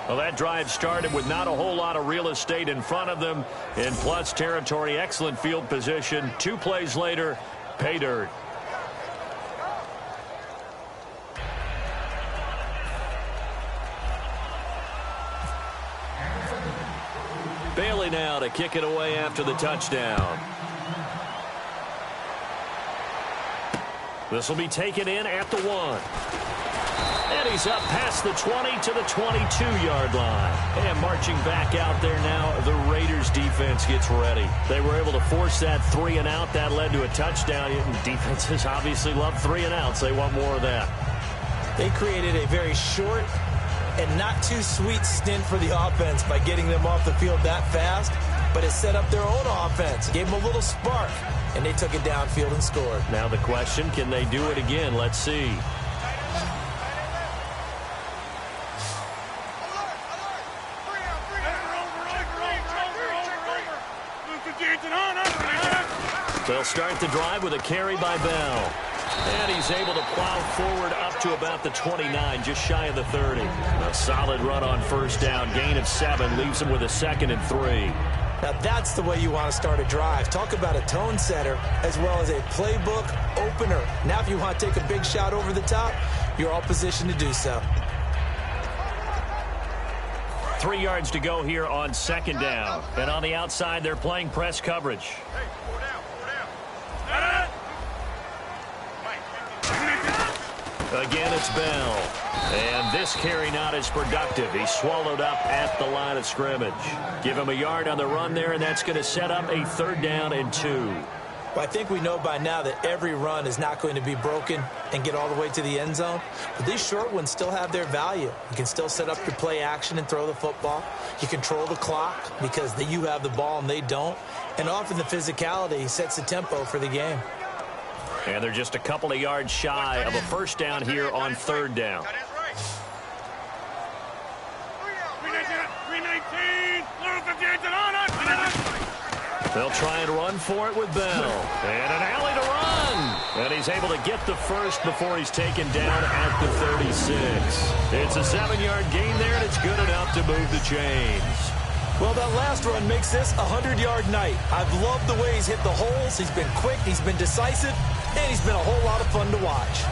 Well, that drive started with not a whole lot of real estate in front of them. In plus territory, excellent field position. 2 plays later, pay dirt. Bailey now to kick it away after the touchdown. This will be taken in at the 1. And he's up past the 20 to the 22-yard line. And marching back out there now, the Raiders defense gets ready. They were able to force that 3-and-out. That led to a touchdown. Defenses obviously love 3-and-outs. They want more of that. They created a very short and not too sweet stint for the offense by getting them off the field that fast. But it set up their own offense, gave them a little spark, and they took it downfield and scored. Now the question, can they do it again? Let's see. They'll start the drive with a carry by Bell. And he's able to plow forward up to about the 29, just shy of the 30. A solid run on first down. Gain of 7 leaves him with a 2nd and 3. Now that's the way you want to start a drive. Talk about a tone setter as well as a playbook opener. Now if you want to take a big shot over the top, you're all positioned to do so. 3 yards to go here on second down. And on the outside, they're playing press coverage. Again, it's Bell. And this carry not as productive. He's swallowed up at the line of scrimmage. Give him a yard on the run there, and that's going to set up a 3rd down and 2. Well, I think we know by now that every run is not going to be broken and get all the way to the end zone. But these short ones still have their value. You can still set up your play action and throw the football. You control the clock because you have the ball and they don't. And often the physicality sets the tempo for the game. And they're just a couple of yards shy of a 1st down here on 3rd down. They'll try and run for it with Bell. And an alley to run. And he's able to get the first before he's taken down at the 36. It's a 7-yard gain there, and it's good enough to move the chains. Well, that last run makes this a 100-yard night. I've loved the way he's hit the holes. He's been quick, he's been decisive, and he's been a whole lot of fun to watch.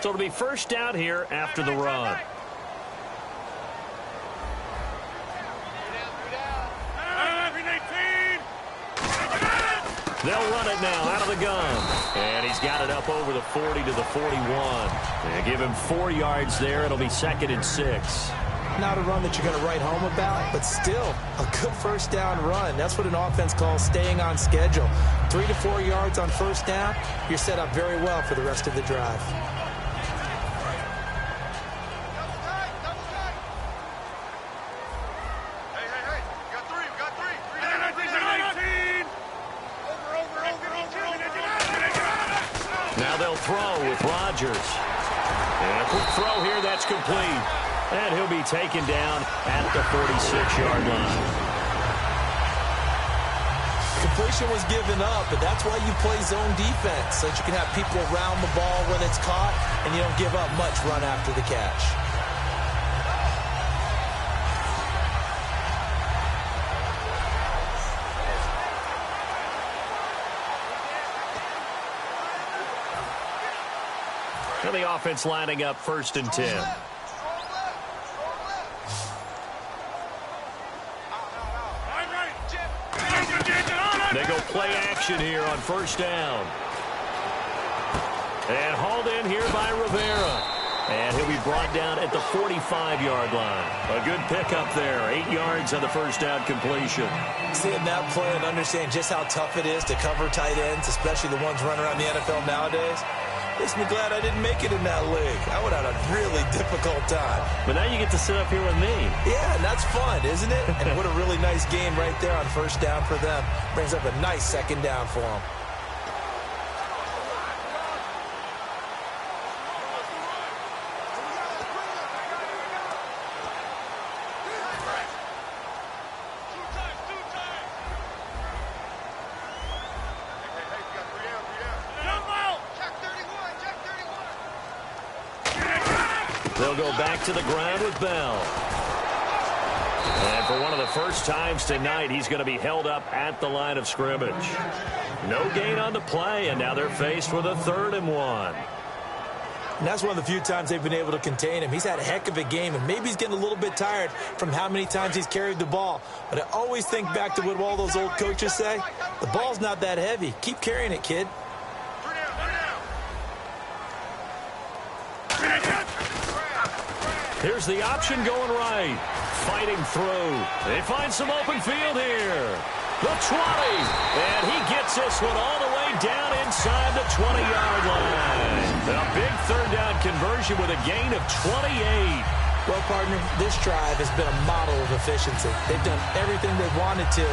So it'll be first down here after the run. They'll run it now out of the gun. And he's got it up over the 40 to the 41. They give him 4 yards there. It'll be 2nd and 6. Not a run that you're going to write home about, but still a good first down run. That's what an offense calls staying on schedule. 3 to 4 yards on first down, you're set up very well for the rest of the drive. Now they'll throw with Rodgers. And a quick throw here, that's complete. And he'll be taken down at the 46-yard line. Completion was given up, but that's why you play zone defense, so that you can have people around the ball when it's caught, and you don't give up much run after the catch. And the offense lining up 1st and 10. They go play action here on first down. And hauled in here by Rivera. And he'll be brought down at the 45-yard line. A good pickup there. 8 yards on the first down completion. Seeing that play and understand just how tough it is to cover tight ends, especially the ones running around the NFL nowadays, makes me glad I didn't make it in that league. I would have had a really difficult time. But now you get to sit up here with me. Yeah, and that's fun, isn't it? And what a really nice game right there on first down for them. Brings up a nice 2nd down for them. They'll go back to the ground with Bell. And for one of the first times tonight, he's going to be held up at the line of scrimmage. No gain on the play, and now they're faced with a 3rd and 1. And that's one of the few times they've been able to contain him. He's had a heck of a game, and maybe he's getting a little bit tired from how many times he's carried the ball. But I always think back to what all those old coaches say. The ball's not that heavy. Keep carrying it, kid. Here's the option going right. Fighting through. They find some open field here. The 20. And he gets this one all the way down inside the 20-yard line. A big 3rd down conversion with a gain of 28. Well, partner, this drive has been a model of efficiency. They've done everything they wanted to.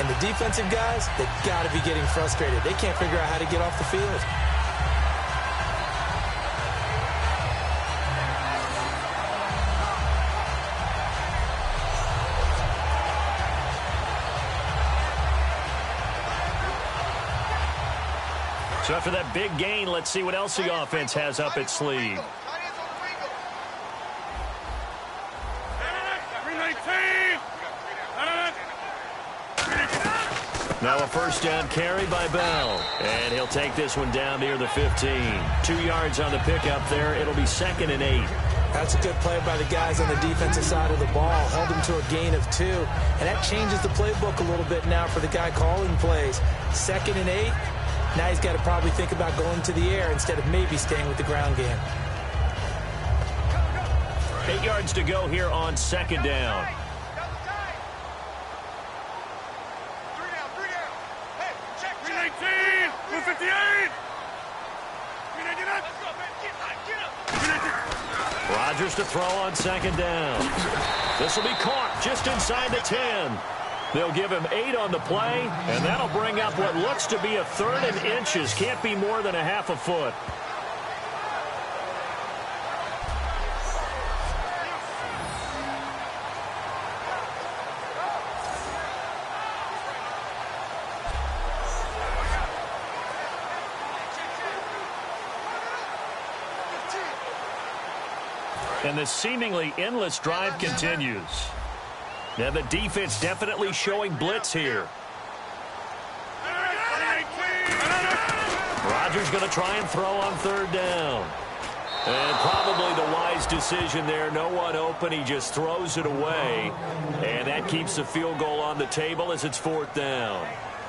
And the defensive guys, they've got to be getting frustrated. They can't figure out how to get off the field. So after that big gain, let's see what else the offense has up its sleeve. Now a first down carry by Bell. And he'll take this one down near the 15. 2 yards on the pickup there. It'll be 2nd and 8. That's a good play by the guys on the defensive side of the ball. Held him to a gain of 2. And that changes the playbook a little bit now for the guy calling plays. 2nd and 8. Now he's got to probably think about going to the air instead of maybe staying with the ground game. 8 yards to go here on 2nd down. Rodgers to throw on 2nd down. This will be caught just inside the 10. They'll give him 8 on the play, and that'll bring up what looks to be a 3rd and inches. Can't be more than a half a foot. And the seemingly endless drive continues. Now the defense definitely showing blitz here. Rodgers going to try and throw on 3rd down. And probably the wise decision there. No one open. He just throws it away. And that keeps the field goal on the table as it's 4th down.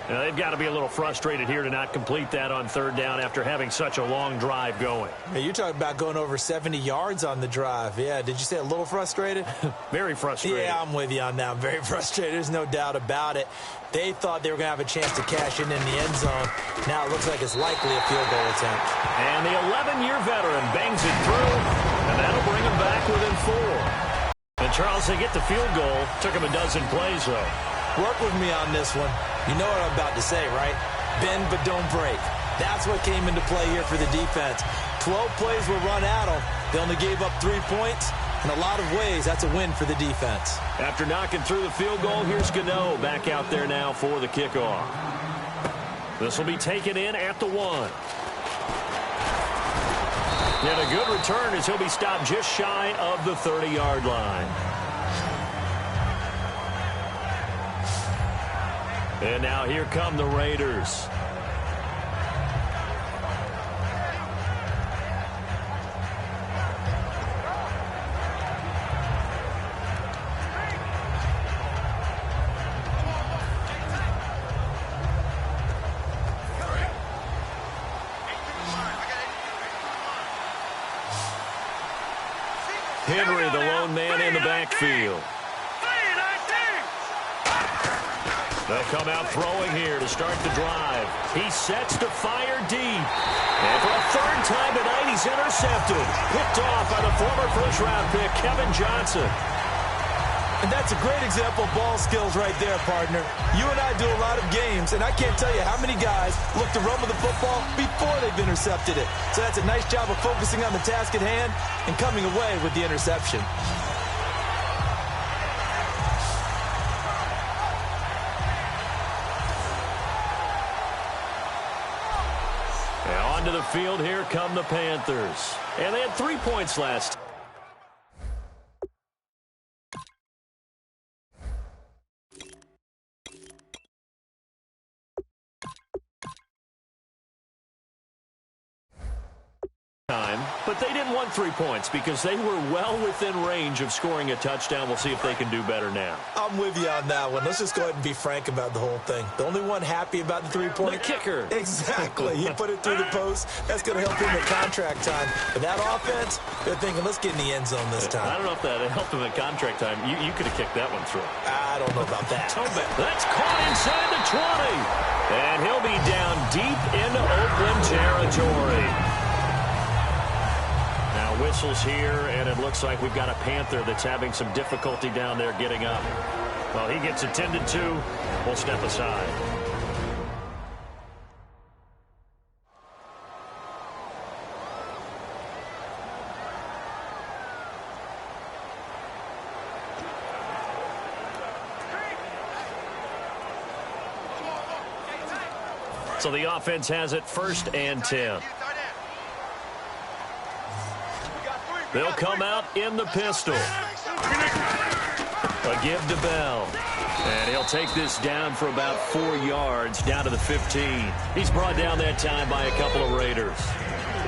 Now, they've got to be a little frustrated here to not complete that on 3rd down after having such a long drive going. Hey, you're talking about going over 70 yards on the drive. Yeah, did you say a little frustrated? Very frustrated. Yeah, I'm with you on that. I'm very frustrated. There's no doubt about it. They thought they were going to have a chance to cash in the end zone. Now it looks like it's likely a field goal attempt. And the 11-year veteran bangs it through, and that'll bring him back within 4. And, Charles, they get the field goal. Took him a dozen plays, though. Work with me on this one. You know what I'm about to say, right? Bend but don't break. That's what came into play here for the defense. 12 plays were run at them. They only gave up 3 points. In a lot of ways, that's a win for the defense. After knocking through the field goal, here's Gano back out there now for the kickoff. This will be taken in at the 1. And a good return as he'll be stopped just shy of the 30-yard line. And now here come the Raiders. Henry, the lone man in the backfield. They'll come out throwing here to start the drive. He sets to fire deep. And for a 3rd time tonight, he's intercepted. Picked off by the former first-round pick, Kevin Johnson. And that's a great example of ball skills right there, partner. You and I do a lot of games, and I can't tell you how many guys look to run with the football before they've intercepted it. So that's a nice job of focusing on the task at hand and coming away with the interception. To the field, here come the Panthers. And they had 3 points last. Time, but they didn't want 3 points because they were well within range of scoring a touchdown. We'll see if they can do better now. I'm with you on that one. Let's just go ahead and be frank about the whole thing. The only one happy about the 3-point. The kicker. Exactly. He put it through the post. That's going to help him at contract time. But that offense, they're thinking, let's get in the end zone this time. I don't know if that helped him at contract time. You could have kicked that one through. I don't know about that. That's caught inside the 20. And he'll be down deep into Oakland territory. Now whistles here, and it looks like we've got a Panther that's having some difficulty down there getting up. Well, he gets attended to. We'll step aside. So the offense has it 1st and 10. They'll come out in the pistol. A give to Bell. And he'll take this down for about 4 yards, down to the 15. He's brought down that time by a couple of Raiders.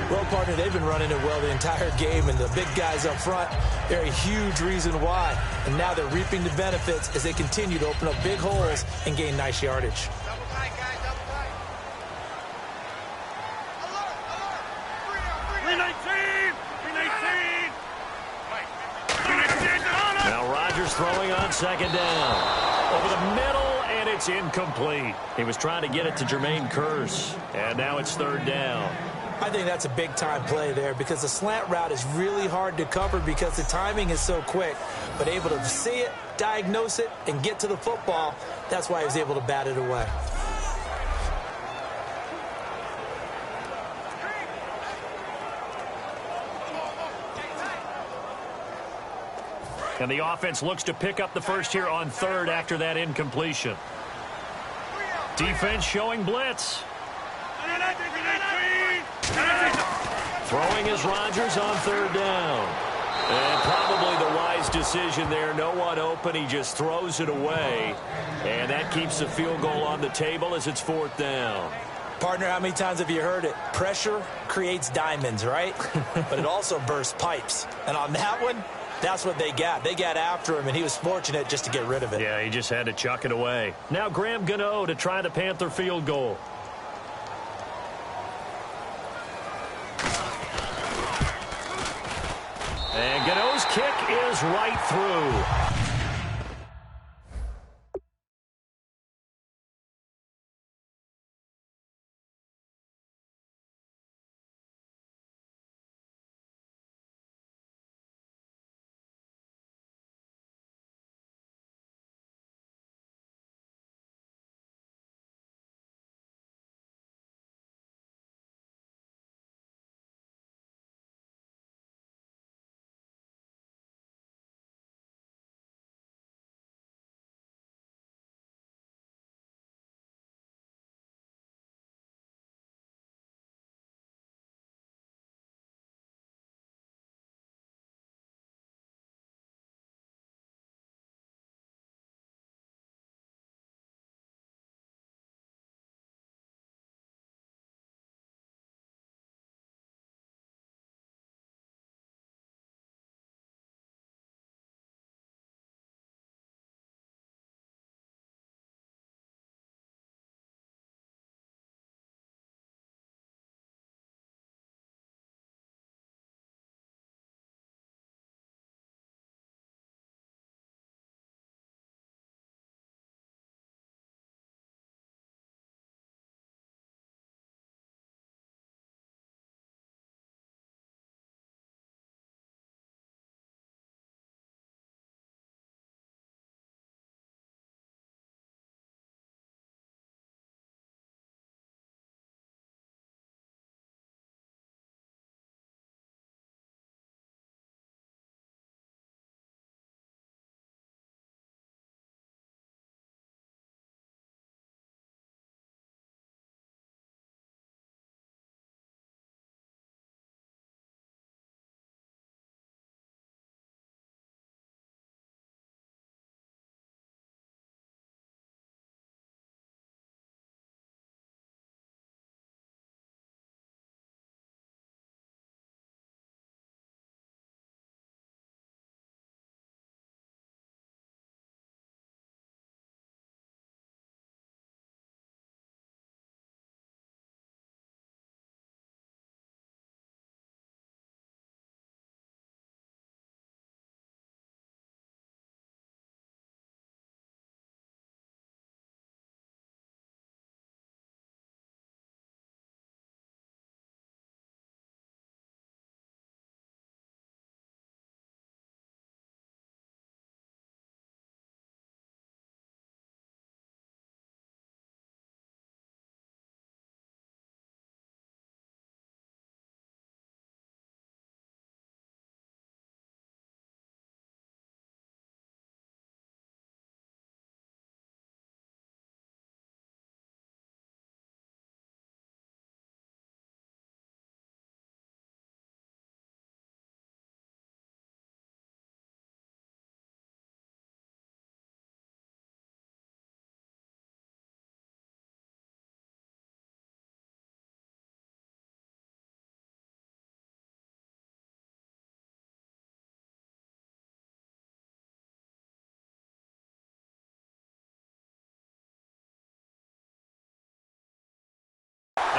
Well, partner, they've been running it well the entire game, and the big guys up front, they're a huge reason why. And now they're reaping the benefits as they continue to open up big holes and gain nice yardage. Throwing on 2nd down. Over the middle, and it's incomplete. He was trying to get it to Jermaine Kearse, and now it's 3rd down. I think that's a big-time play there because the slant route is really hard to cover because the timing is so quick. But able to see it, diagnose it, and get to the football, that's why he was able to bat it away. And the offense looks to pick up the first here on 3rd after that incompletion. Defense showing blitz. Throwing is Rodgers on 3rd down. And probably the wise decision there. No one open. He just throws it away. And that keeps the field goal on the table as it's 4th down. Partner, how many times have you heard it? Pressure creates diamonds, right? But it also bursts pipes. And on that one, that's what they got. They got after him, and he was fortunate just to get rid of it. Yeah, he just had to chuck it away. Now Graham Gano to try the Panther field goal. And Gano's kick is right through.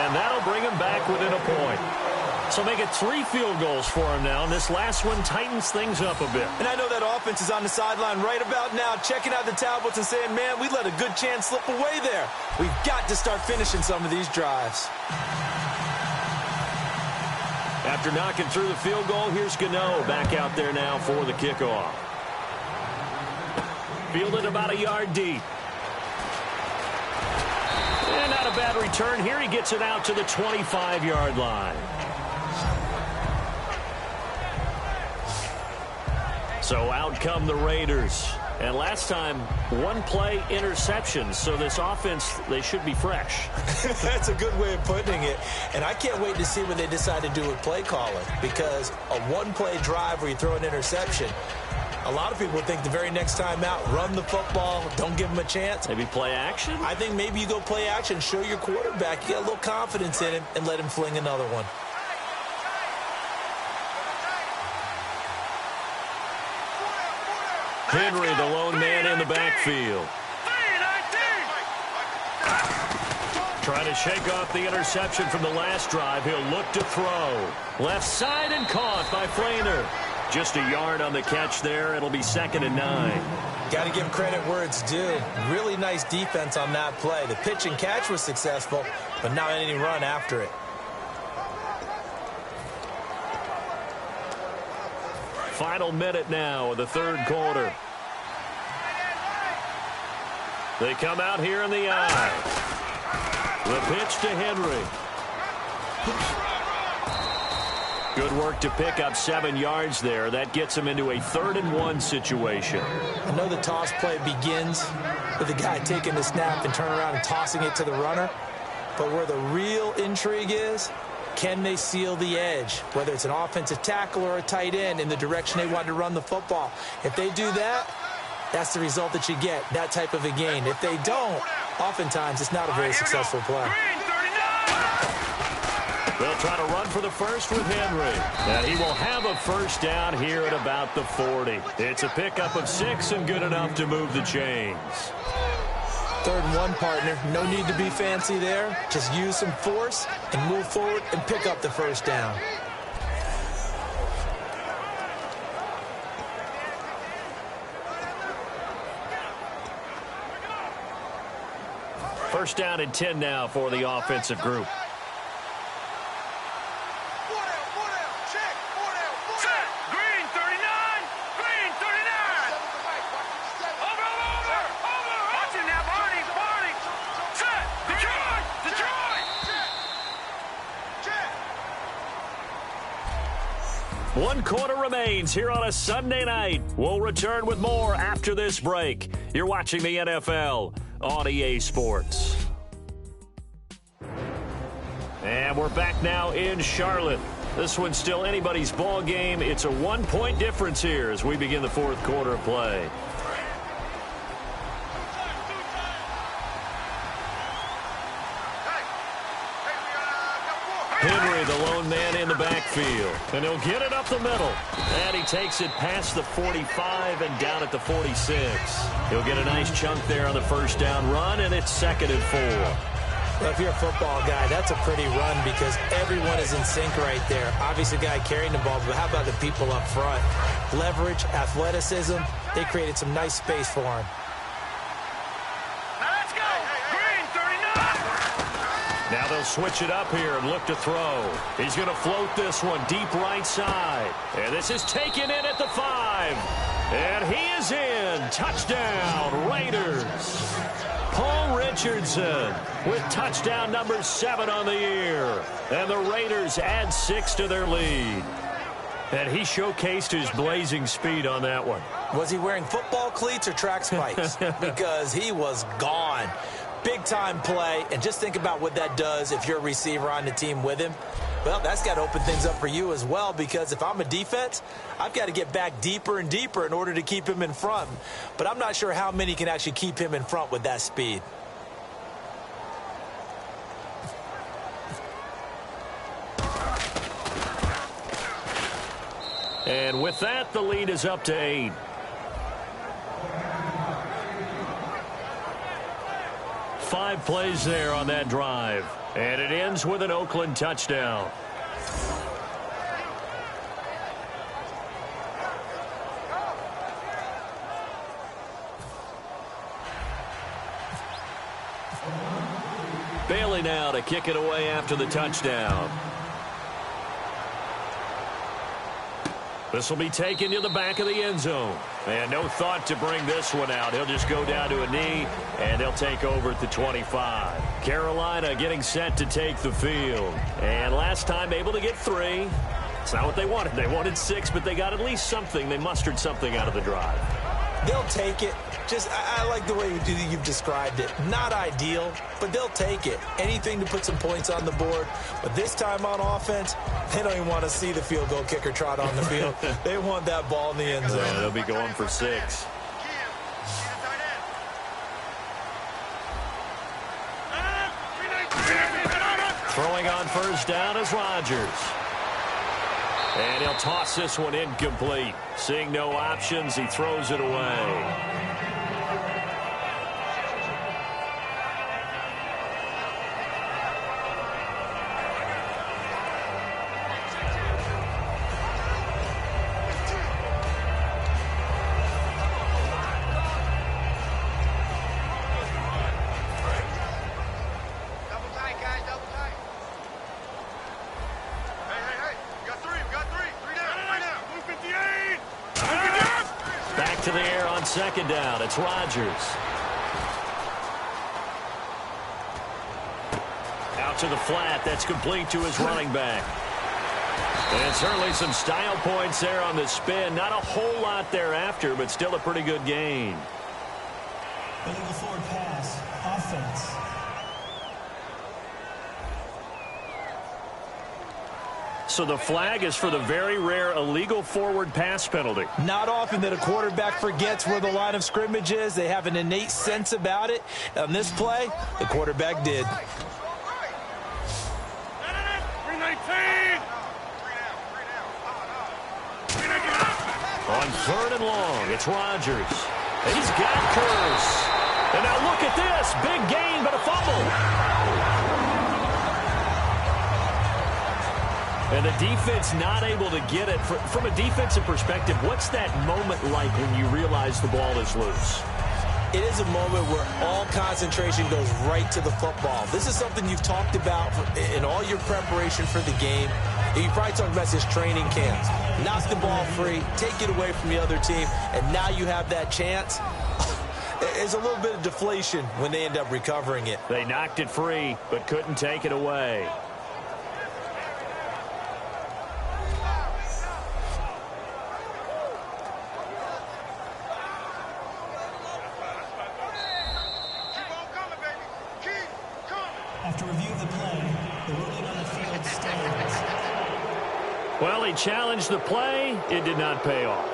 And that'll bring him back within a point. So make it 3 field goals for him now, and this last one tightens things up a bit. And I know that offense is on the sideline right about now, checking out the tablets and saying, man, we let a good chance slip away there. We've got to start finishing some of these drives. After knocking through the field goal, here's Gano back out there now for the kickoff. Fielded about a yard deep. And not a bad return here. He gets it out to the 25-yard line. So out come the Raiders. And last time, 1-play interception. So this offense, they should be fresh. That's a good way of putting it. And I can't wait to see what they decide to do with play calling. Because a 1-play drive where you throw an interception, A lot of people think the very next time out, run the football, don't give him a chance. Maybe play action? I think maybe you go play action, show your quarterback you got a little confidence in him, and let him fling another one. Henry, the lone man in the backfield. Trying to shake off the interception from the last drive. He'll look to throw. Left side and caught by Flainer. Just a yard on the catch there. It'll be 2nd and 9. Got to give credit where it's due. Really nice defense on that play. The pitch and catch was successful, but not any run after it. Final minute now of the 3rd quarter. They come out here in the eye. The pitch to Henry. Good work to pick up 7 yards there. That gets him into a 3rd and 1 situation. I know the toss play begins with the guy taking the snap and turning around and tossing it to the runner. But where the real intrigue is, can they seal the edge, whether it's an offensive tackle or a tight end, in the direction they want to run the football? If they do that, that's the result that you get, that type of a gain. If they don't, oftentimes it's not a very successful play. They'll try to run for the first with Henry. And he will have a first down here at about the 40. It's a pickup of 6 and good enough to move the chains. 3rd and 1, partner. No need to be fancy there. Just use some force and move forward and pick up the first down. First down and 10 now for the offensive group. One quarter remains here on a Sunday night. We'll return with more after this break. You're watching the NFL on EA Sports. And we're back now in Charlotte. This one's still anybody's ball game. It's a 1-point difference here as we begin the 4th quarter of play. Henry, the lone man in the backfield. And he'll get it up the middle. And he takes it past the 45 and down at the 46. He'll get a nice chunk there on the first down run, and it's 2nd and 4. Well, if you're a football guy, that's a pretty run because everyone is in sync right there. Obviously, the guy carrying the ball, but how about the people up front? Leverage, athleticism, they created some nice space for him. Now they'll switch it up here and look to throw. He's going to float this one deep right side. And this is taken in at the 5. And he is in. Touchdown, Raiders. Paul Richardson with touchdown number 7 on the year. And the Raiders add 6 to their lead. And he showcased his blazing speed on that one. Was he wearing football cleats or track spikes? Because he was gone. Big-time play, and just think about what that does if you're a receiver on the team with him. Well, that's got to open things up for you as well, because if I'm a defense, I've got to get back deeper and deeper in order to keep him in front. But I'm not sure how many can actually keep him in front with that speed. And with that, the lead is up to 8. Five plays there on that drive. And it ends with an Oakland touchdown. Bailey now to kick it away after the touchdown. This will be taken to the back of the end zone. And no thought to bring this one out. He'll just go down to a knee, and they'll take over at the 25. Carolina getting set to take the field. And last time able to get 3. It's not what they wanted. They wanted 6, but they got at least something. They mustered something out of the drive. They'll take it. I like the way you've described it. Not ideal, but they'll take it. Anything to put some points on the board. But this time on offense, they don't even want to see the field goal kicker trot on the field. They want that ball in the end zone. They'll be going for 6. Throwing on first down is Rodgers. And he'll toss this one incomplete. Seeing no options, he throws it away. To the air on second down. It's Rodgers. Out to the flat. That's complete to his running back. And certainly some style points there on the spin. Not a whole lot thereafter, but still a pretty good gain. Illegal forward pass. Offense. So the flag is for the very rare illegal forward pass penalty. Not often that a quarterback forgets where the line of scrimmage is. They have an innate sense about it. On this play, the quarterback did. On third and long, it's Rodgers. And he's got Curse. And now look at this. Big gain, but a fumble. And the defense not able to get it. From a defensive perspective, what's that moment like when you realize the ball is loose? It is a moment where all concentration goes right to the football. This is something you've talked about in all your preparation for the game. And you probably talked about this training camps. Knock the ball free, take it away from the other team, and now you have that chance. There's a little bit of deflation when they end up recovering it. They knocked it free, but couldn't take it away. After review of the play, the ruling on the field stands. Well, he challenged the play. It did not pay off.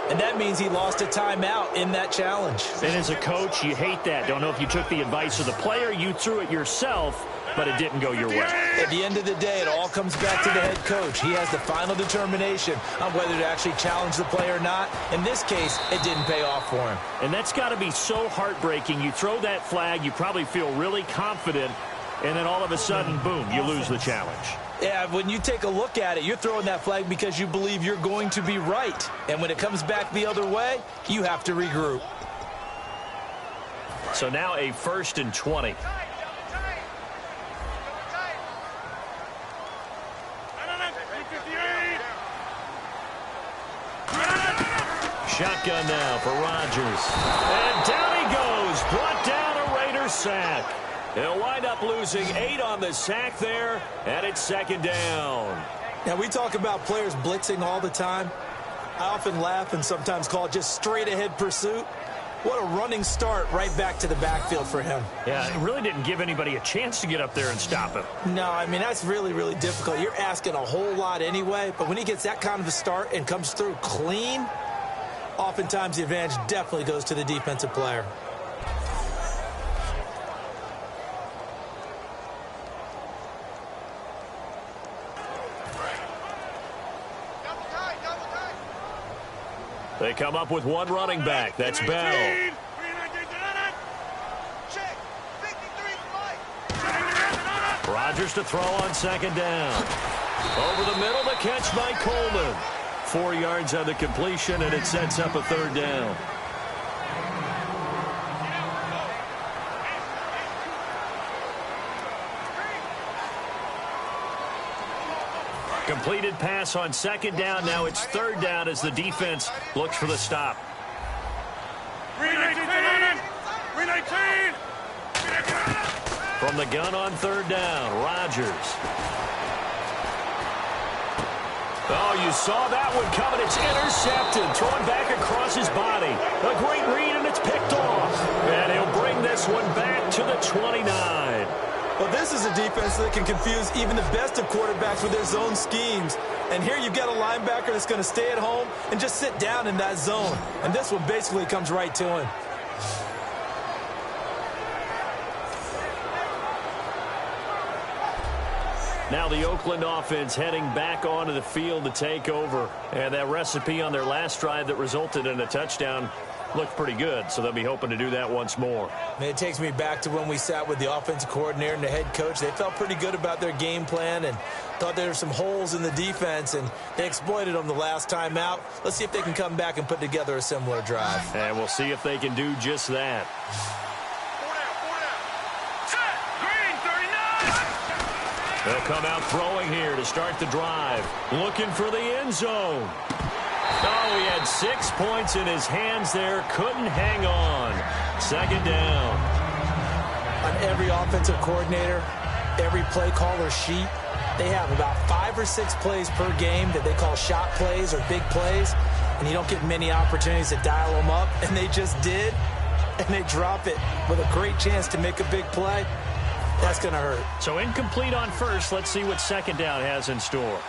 And that means he lost a timeout in that challenge. And as a coach, you hate that. Don't know if you took the advice of the player, you threw it yourself, but it didn't go your way. At the end of the day, it all comes back to the head coach. He has the final determination on whether to actually challenge the play or not. In this case, it didn't pay off for him. And that's got to be so heartbreaking. You throw that flag, you probably feel really confident, and then all of a sudden, boom, you lose the challenge. Yeah, when you take a look at it, you're throwing that flag because you believe you're going to be right. And when it comes back the other way, you have to regroup. So now a 1st and 20. Shotgun now for Rodgers. And down he goes. Brought down a Raiders sack. They'll wind up losing 8 on the sack there, and it's 2nd down. Now, we talk about players blitzing all the time. I often laugh and sometimes call it just straight-ahead pursuit. What a running start right back to the backfield for him. Yeah, it really didn't give anybody a chance to get up there and stop him. No, I mean, that's really, really difficult. You're asking a whole lot anyway, but when he gets that kind of a start and comes through clean, oftentimes the advantage definitely goes to the defensive player. They come up with one running back. That's Bell. Rodgers to throw on 2nd down. Over the middle, the catch by Coleman. 4 yards on the completion, and it sets up a 3rd down. Completed pass on 2nd down. Now it's 3rd down as the defense looks for the stop. 319! From the gun on 3rd down, Rodgers. Oh, you saw that one coming. It's intercepted. Thrown back across his body. A great read, and it's picked off. And he'll bring this one back to the 29. Well, this is a defense that can confuse even the best of quarterbacks with their zone schemes. And here you've got a linebacker that's going to stay at home and just sit down in that zone. And this one basically comes right to him. Now the Oakland offense heading back onto the field to take over. And that recipe on their last drive that resulted in a touchdown looked pretty good, so they'll be hoping to do that once more. It takes me back to when we sat with the offensive coordinator and the head coach. They felt pretty good about their game plan and thought there were some holes in the defense, and they exploited them the last time out. Let's see if they can come back and put together a similar drive. And we'll see if they can do just that. They'll come out throwing here to start the drive. Looking for the end zone. Oh, he had 6 points in his hands there. Couldn't hang on. Second down. On every offensive coordinator, every play caller sheet, they have about 5 or 6 plays per game that they call shot plays or big plays, and you don't get many opportunities to dial them up, and they just did, and they drop it with a great chance to make a big play. That's going to hurt. So incomplete on first. Let's see what second down has in store.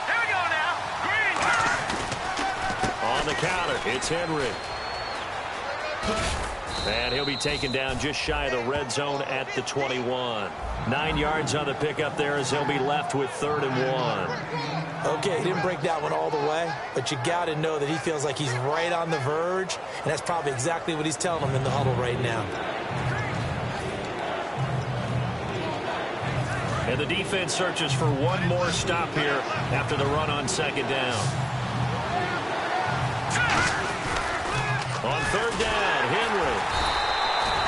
Here we go now. Green. On the counter, it's Henry. And he'll be taken down just shy of the red zone at the 21. 9 yards on the pickup there as they'll be left with 3rd and 1. Okay, he didn't break that one all the way, but you got to know that he feels like he's right on the verge, and that's probably exactly what he's telling them in the huddle right now. And the defense searches for one more stop here after the run on second down. On 3rd down, Henry.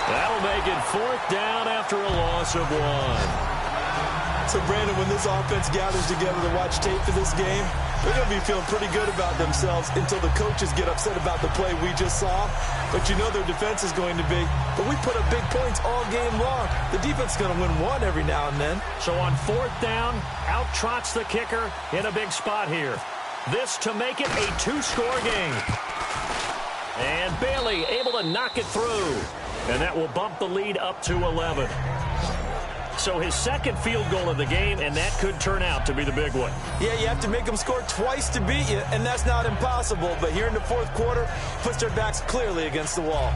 That'll make it 4th down after a loss of 1. So, Brandon, when this offense gathers together to watch tape for this game, they're going to be feeling pretty good about themselves until the coaches get upset about the play we just saw. But you know their defense is going to be. But we put up big points all game long. The defense is going to win one every now and then. So on 4th down, out trots the kicker in a big spot here. This to make it a 2-score game. And Bailey able to knock it through. And that will bump the lead up to 11. So his second field goal of the game, and that could turn out to be the big one. Yeah, you have to make them score twice to beat you, and that's not impossible. But here in the 4th quarter, puts their backs clearly against the wall.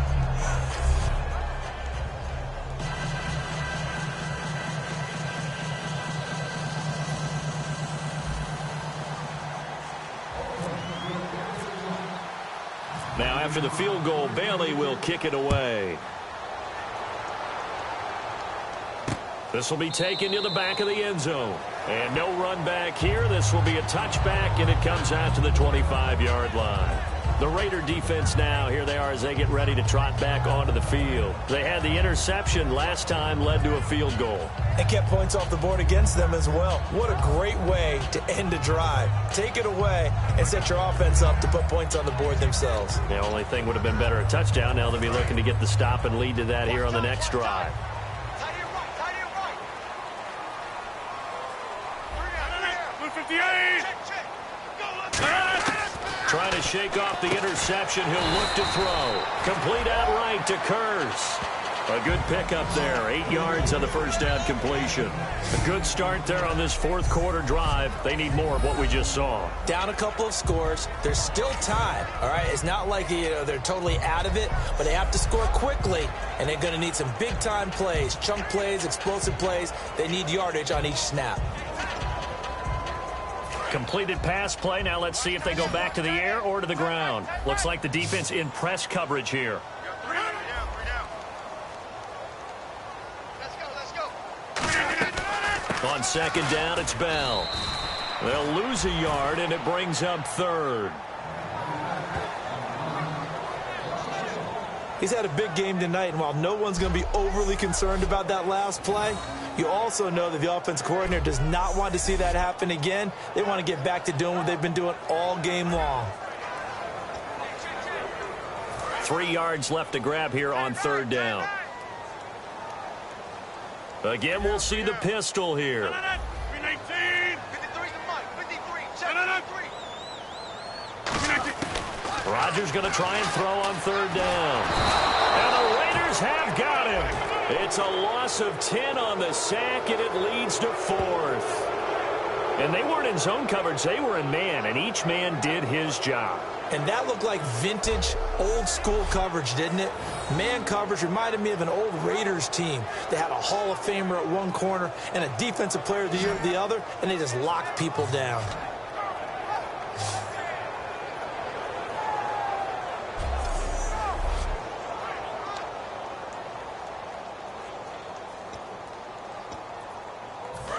Now after the field goal, Bailey will kick it away. This will be taken to the back of the end zone. And no run back here. This will be a touchback, and it comes out to the 25-yard line. The Raider defense now, here they are as they get ready to trot back onto the field. They had the interception last time, led to a field goal. And kept points off the board against them as well. What a great way to end a drive. Take it away and set your offense up to put points on the board themselves. The only thing would have been better a touchdown. Now they'll be looking to get the stop and lead to that here on the next drive. Trying to shake off the interception. He'll look to throw. Complete outright to Curse. A good pickup there. 8 yards on the first down completion. A good start there on this 4th quarter drive. They need more of what we just saw. Down a couple of scores. There's still time. All right, it's not like they're totally out of it, but they have to score quickly, and they're going to need some big-time plays, chunk plays, explosive plays. They need yardage on each snap. Completed pass play. Now let's see if they go back to the air or to the ground. Looks like the defense in press coverage here. On second down, it's Bell. They'll lose a yard, and it brings up 3rd. He's had a big game tonight, and while no one's going to be overly concerned about that last play, you also know that the offense coordinator does not want to see that happen again. They want to get back to doing what they've been doing all game long. 3 yards left to grab here on 3rd down. Again, we'll see the pistol here. 319. 53 to Mike. 53. Check. 319. Rodgers going to try and throw on third down. And the Raiders have got him. It's a loss of 10 on the sack, and it leads to fourth. And they weren't in zone coverage. They were in man, and each man did his job. And that looked like vintage, old-school coverage, didn't it? Man coverage reminded me of an old Raiders team. They had a Hall of Famer at one corner and a Defensive Player of the Year at the other, and they just locked people down.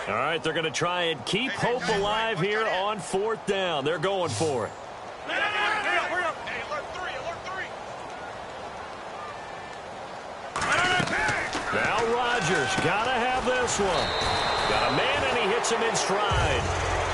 All right, they're going to try and keep hope alive here on fourth down. They're going for it. Now Rodgers got to have this one. Got a man, and he hits him in stride.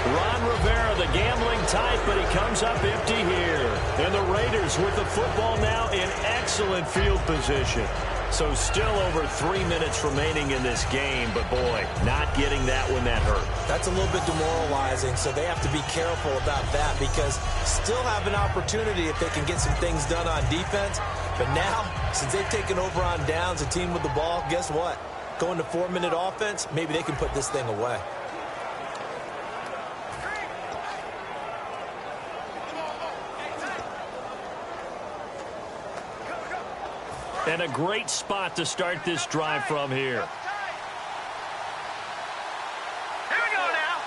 Ron Rivera, the gambling type, but he comes up empty here. And the Raiders with the football now in excellent field position. So still over 3 minutes remaining in this game, but boy, not getting that when that hurt. That's a little bit demoralizing, so they have to be careful about that because still have an opportunity if they can get some things done on defense. But now, since they've taken over on downs, a team with the ball, guess what? Going to 4-minute offense, maybe they can put this thing away. And a great spot to start this drive from here. Here we go now.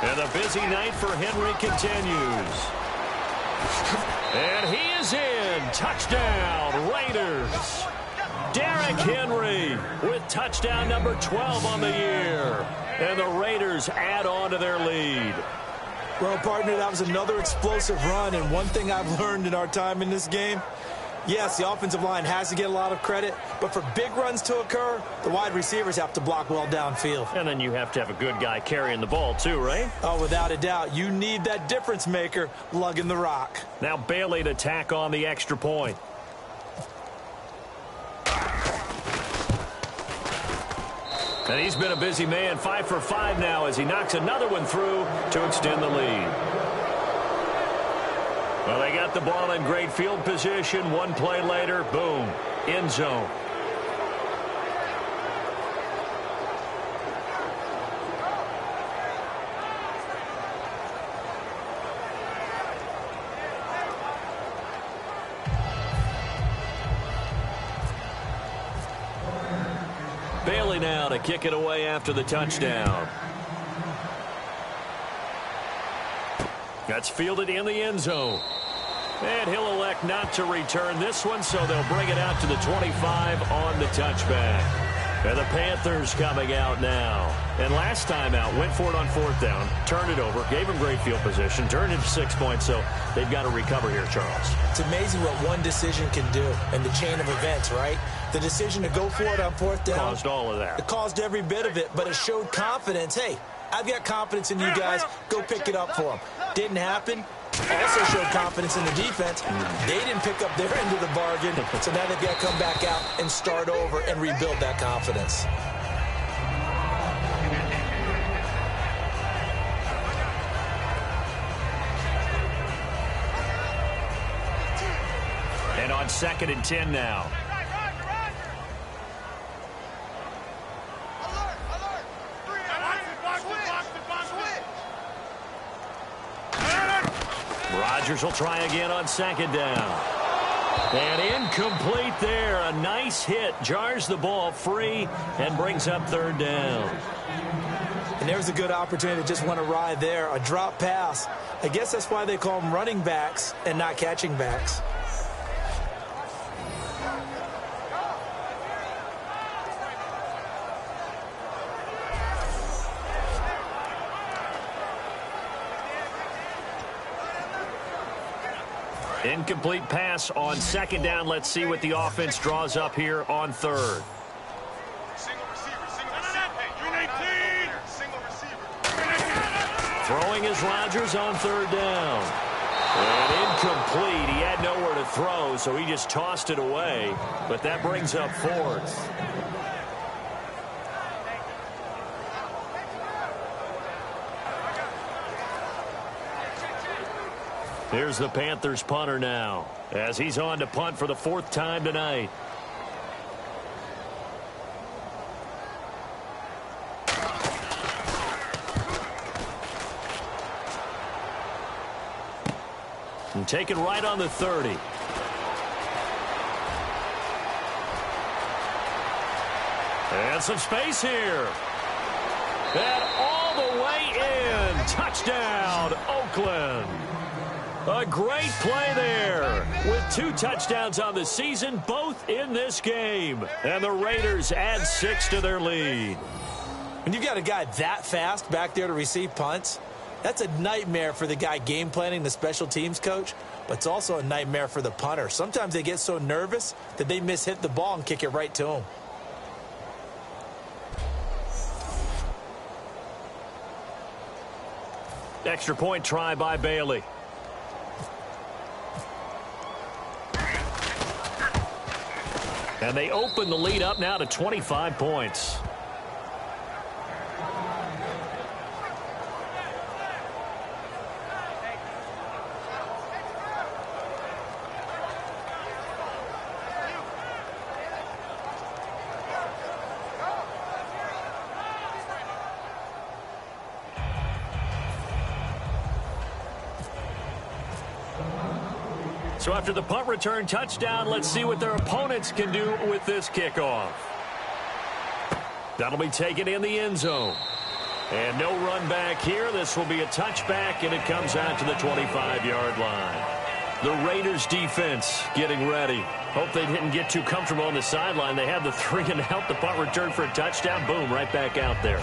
And a busy night for Henry continues. And he is in. Touchdown, Raiders. Derrick Henry with touchdown number 12 on the year. And the Raiders add on to their lead. Well, partner, that was another explosive run, and one thing I've learned in our time in this game, yes, the offensive line has to get a lot of credit, but for big runs to occur, the wide receivers have to block well downfield. And then you have to have a good guy carrying the ball too, right? Oh, without a doubt. You need that difference maker lugging the rock. Now Bailey to tack on the extra point. And he's been a busy man, 5 for 5 now as he knocks another one through to extend the lead. Well, they got the ball in great field position. One play later, boom, end zone. Bailey now to kick it away after the touchdown. That's fielded in the end zone. And he'll elect not to return this one, so they'll bring it out to the 25 on the touchback. And the Panthers coming out now. And last time out, went for it on fourth down, turned it over, gave him great field position, turned it to 6 points, so they've got to recover here, Charles. It's amazing what one decision can do in the chain of events, right? The decision to go for it on fourth down. Caused all of that. It caused every bit of it, but it showed confidence. Hey, I've got confidence in you guys. Go pick it up for them. Didn't happen. Also showed confidence in the defense. They didn't pick up their end of the bargain, so now they've got to come back out and start over and rebuild that confidence. And on 2nd and 10 now. Rodgers will try again on 2nd down. And incomplete there. A nice hit. Jars the ball free and brings up 3rd down. And there's a good opportunity to just want to ride there. A drop pass. I guess that's why they call them running backs and not catching backs. Incomplete pass on 2nd down. Let's see what the offense draws up here on 3rd. Throwing is Rodgers on 3rd down. And incomplete. He had nowhere to throw, so he just tossed it away. But that brings up 4th. Here's the Panthers punter now, as he's on to punt for the 4th time tonight. And take it right on the 30. And some space here. And all the way in. Touchdown, Oakland. A great play there. With 2 touchdowns on the season, both in this game. And the Raiders add 6 to their lead. When you've got a guy that fast back there to receive punts, that's a nightmare for the guy game planning, the special teams coach, but it's also a nightmare for the punter. Sometimes they get so nervous that they hit the ball and kick it right to him. Extra point try by Bailey. And they open the lead up now to 25 points. So after the punt return touchdown, let's see what their opponents can do with this kickoff. That'll be taken in the end zone. And no run back here. This will be a touchback, and it comes out to the 25-yard line. The Raiders defense getting ready. Hope they didn't get too comfortable on the sideline. They had the 3-and-out, the punt return for a touchdown. Boom, right back out there.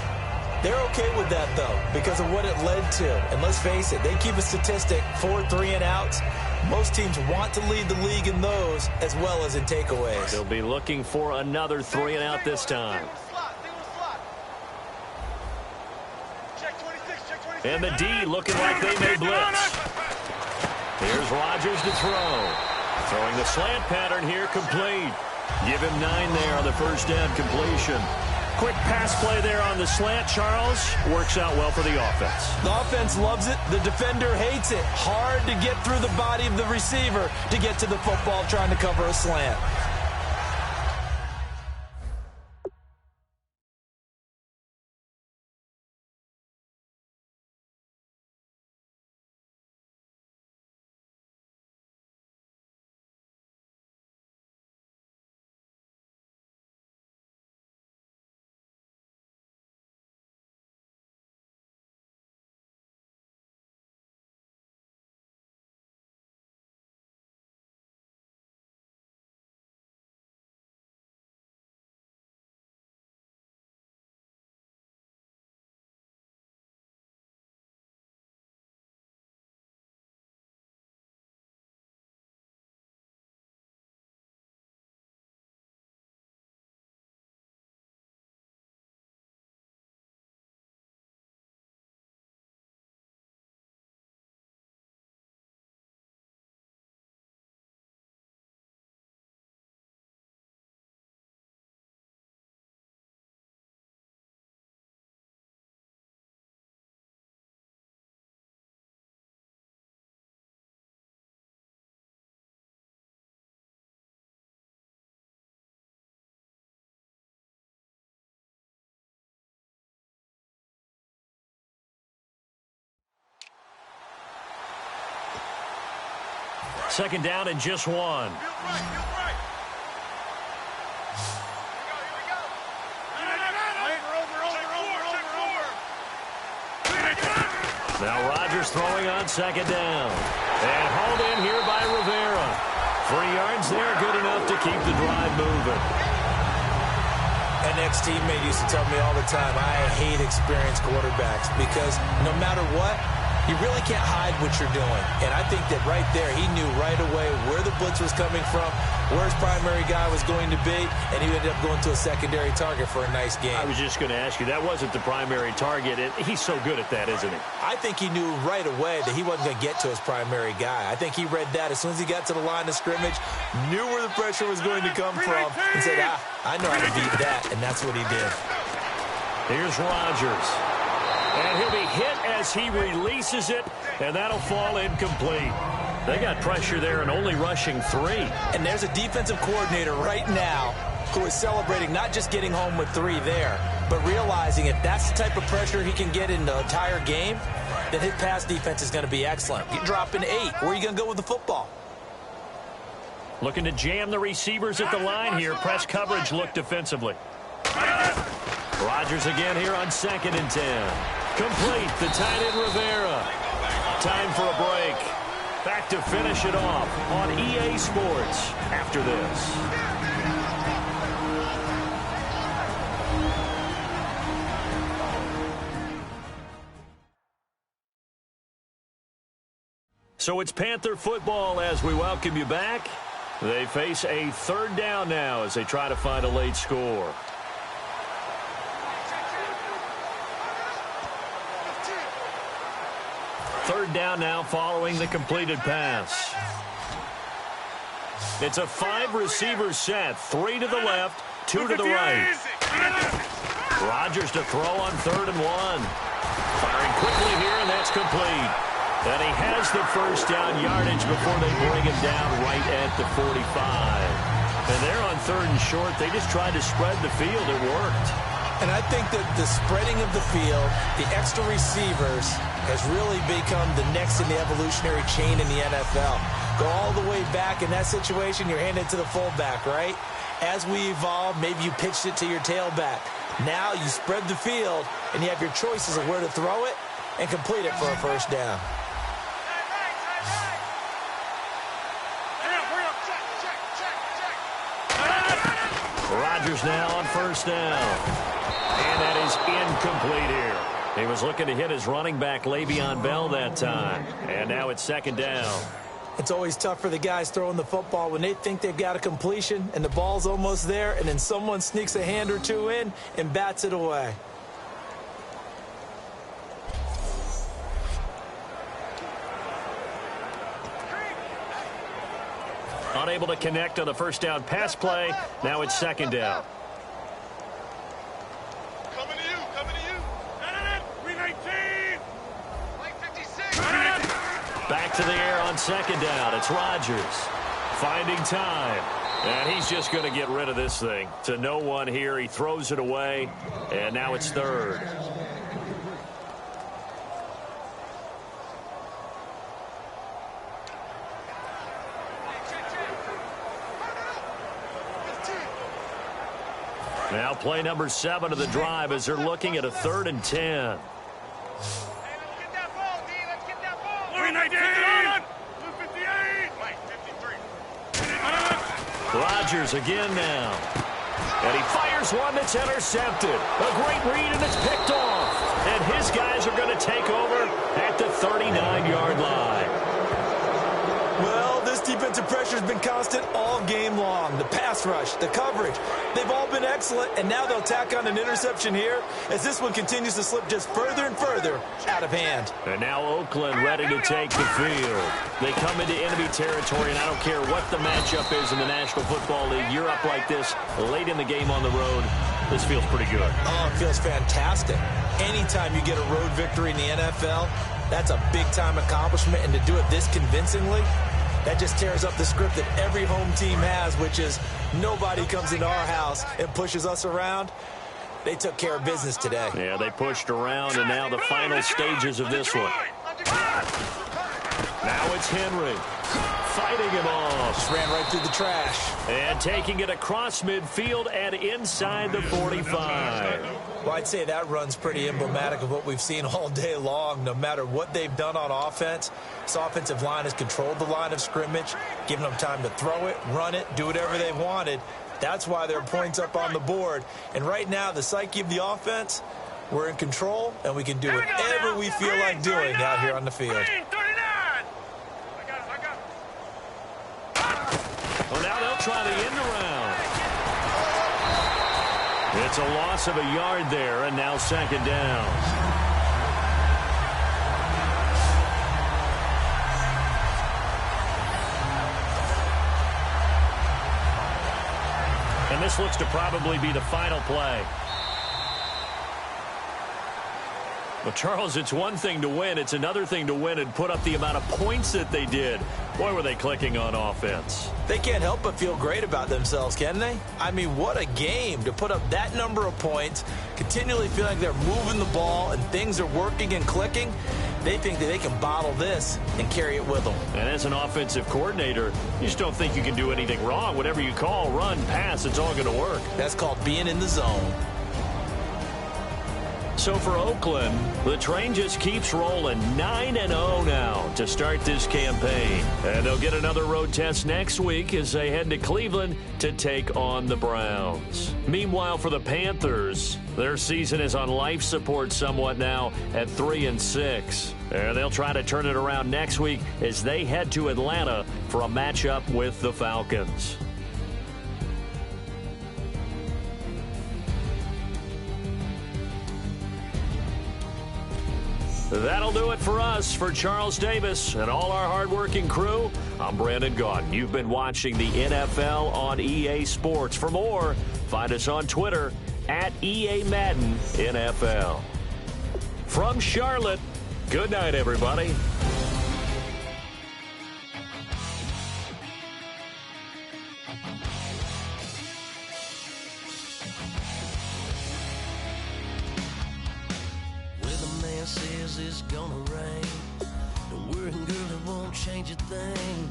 They're okay with that, though, because of what it led to. And let's face it, they keep a statistic, 4 3-and-outs. Most teams want to lead the league in those as well as in takeaways. They'll be looking for another 3-and-out this time. And the D looking like they may blitz. Here's Rodgers to throw. Throwing the slant pattern here, complete. Give him 9 there on the first down completion. Quick pass play there on the slant, Charles. Works out well for the offense. The offense loves it. The defender hates it. Hard to get through the body of the receiver to get to the football trying to cover a slant. Second down and just 1. Now Rodgers throwing on second down. And hauled in here by Rivera. 3 yards there, good enough to keep the drive moving. An ex-teammate used to tell me all the time, I hate experienced quarterbacks because no matter what, you really can't hide what you're doing. And I think that right there, he knew right away where the blitz was coming from, where his primary guy was going to be, and he ended up going to a secondary target for a nice game. I was just going to ask you, that wasn't the primary target. He's so good at that, isn't he? I think he knew right away that he wasn't going to get to his primary guy. I think he read that as soon as he got to the line of scrimmage, knew where the pressure was going to come from, and said, I know how to beat that, and that's what he did. Here's Rodgers. And he'll be hit as he releases it, and that'll fall incomplete. They got pressure there and only rushing 3. And there's a defensive coordinator right now who is celebrating not just getting home with 3 there, but realizing if that's the type of pressure he can get in the entire game, then his pass defense is going to be excellent. You're dropping 8. Where are you going to go with the football? Looking to jam the receivers at the line here. Press coverage look defensively. Rodgers again here on 2nd and 10. Complete. The tight end Rivera. Time for a break. Back to finish it off on EA Sports after this. So it's Panther football as we welcome you back. They face a 3rd down now as they try to find a late score. Third down now following the completed pass. It's a 5-receiver set. 3 to the left, 2 to the right. Rodgers to throw on 3rd and 1. Firing quickly here, and that's complete. And he has the first down yardage before they bring him down right at the 45. And they're on 3rd and short. They just tried to spread the field. It worked. And I think that the spreading of the field, the extra receivers, has really become the next in the evolutionary chain in the NFL. Go all the way back in that situation, you're handed to the fullback, right? As we evolve, maybe you pitched it to your tailback. Now you spread the field, and you have your choices of where to throw it and complete it for a first down. Rodgers now on 1st down. And that is incomplete here. He was looking to hit his running back, Le'Veon Bell, that time. And now it's 2nd down. It's always tough for the guys throwing the football when they think they've got a completion and the ball's almost there, and then someone sneaks a hand or 2 in and bats it away. Unable to connect on the first down pass play. Now it's 2nd down. Coming to you. 319. 56. Back to the air on 2nd down. It's Rodgers finding time. And he's just going to get rid of this thing. To no one here. He throws it away. And now it's 3rd. Now play number 7 of the drive as they're looking at a 3rd and 10. Hey, let's get that ball, D. Let's get that ball. 319. 258. Mike, 53. Rodgers again now. And he fires one that's intercepted. A great read, and it's picked off. And his guys are going to take over at the 39-yard line. Well, this defensive pressure has been constant all game long. The pass rush, the coverage, they've all been excellent, and now they'll tack on an interception here as this one continues to slip just further and further out of hand. And now Oakland ready to take the field. They come into enemy territory, and I don't care what the matchup is in the National Football League. You're up like this late in the game on the road. This feels pretty good. Oh, it feels fantastic. Anytime you get a road victory in the NFL, that's a big-time accomplishment, and to do it this convincingly, that just tears up the script that every home team has, which is nobody comes into our house and pushes us around. They took care of business today. Yeah, they pushed around, and now the final stages of this one. Now it's Henry fighting him off. Just ran right through the trash. And taking it across midfield and inside the 45. Well, I'd say that run's pretty emblematic of what we've seen all day long. No matter what they've done on offense, this offensive line has controlled the line of scrimmage, given them time to throw it, run it, do whatever they wanted. That's why there are points up on the board. And right now, the psyche of the offense, we're in control, and we can do whatever we feel like doing out here on the field. Well, now they'll try the end around. It's a loss of a yard there, and now 2nd down. And this looks to probably be the final play. Well, Charles, it's one thing to win. It's another thing to win and put up the amount of points that they did. Boy, were they clicking on offense. They can't help but feel great about themselves, can they? I mean, what a game to put up that number of points, continually feel like they're moving the ball and things are working and clicking. They think that they can bottle this and carry it with them. And as an offensive coordinator, you just don't think you can do anything wrong. Whatever you call, run, pass, it's all going to work. That's called being in the zone. So for Oakland, the train just keeps rolling 9-0 now to start this campaign. And they'll get another road test next week as they head to Cleveland to take on the Browns. Meanwhile, for the Panthers, their season is on life support somewhat now at 3-6. And they'll try to turn it around next week as they head to Atlanta for a matchup with the Falcons. That'll do it for us. For Charles Davis and all our hardworking crew, I'm Brandon Gaudin. You've been watching the NFL on EA Sports. For more, find us on Twitter at EA Madden NFL. From Charlotte, good night, everybody. Says it's gonna rain. Don't worry, girl, it won't change a thing.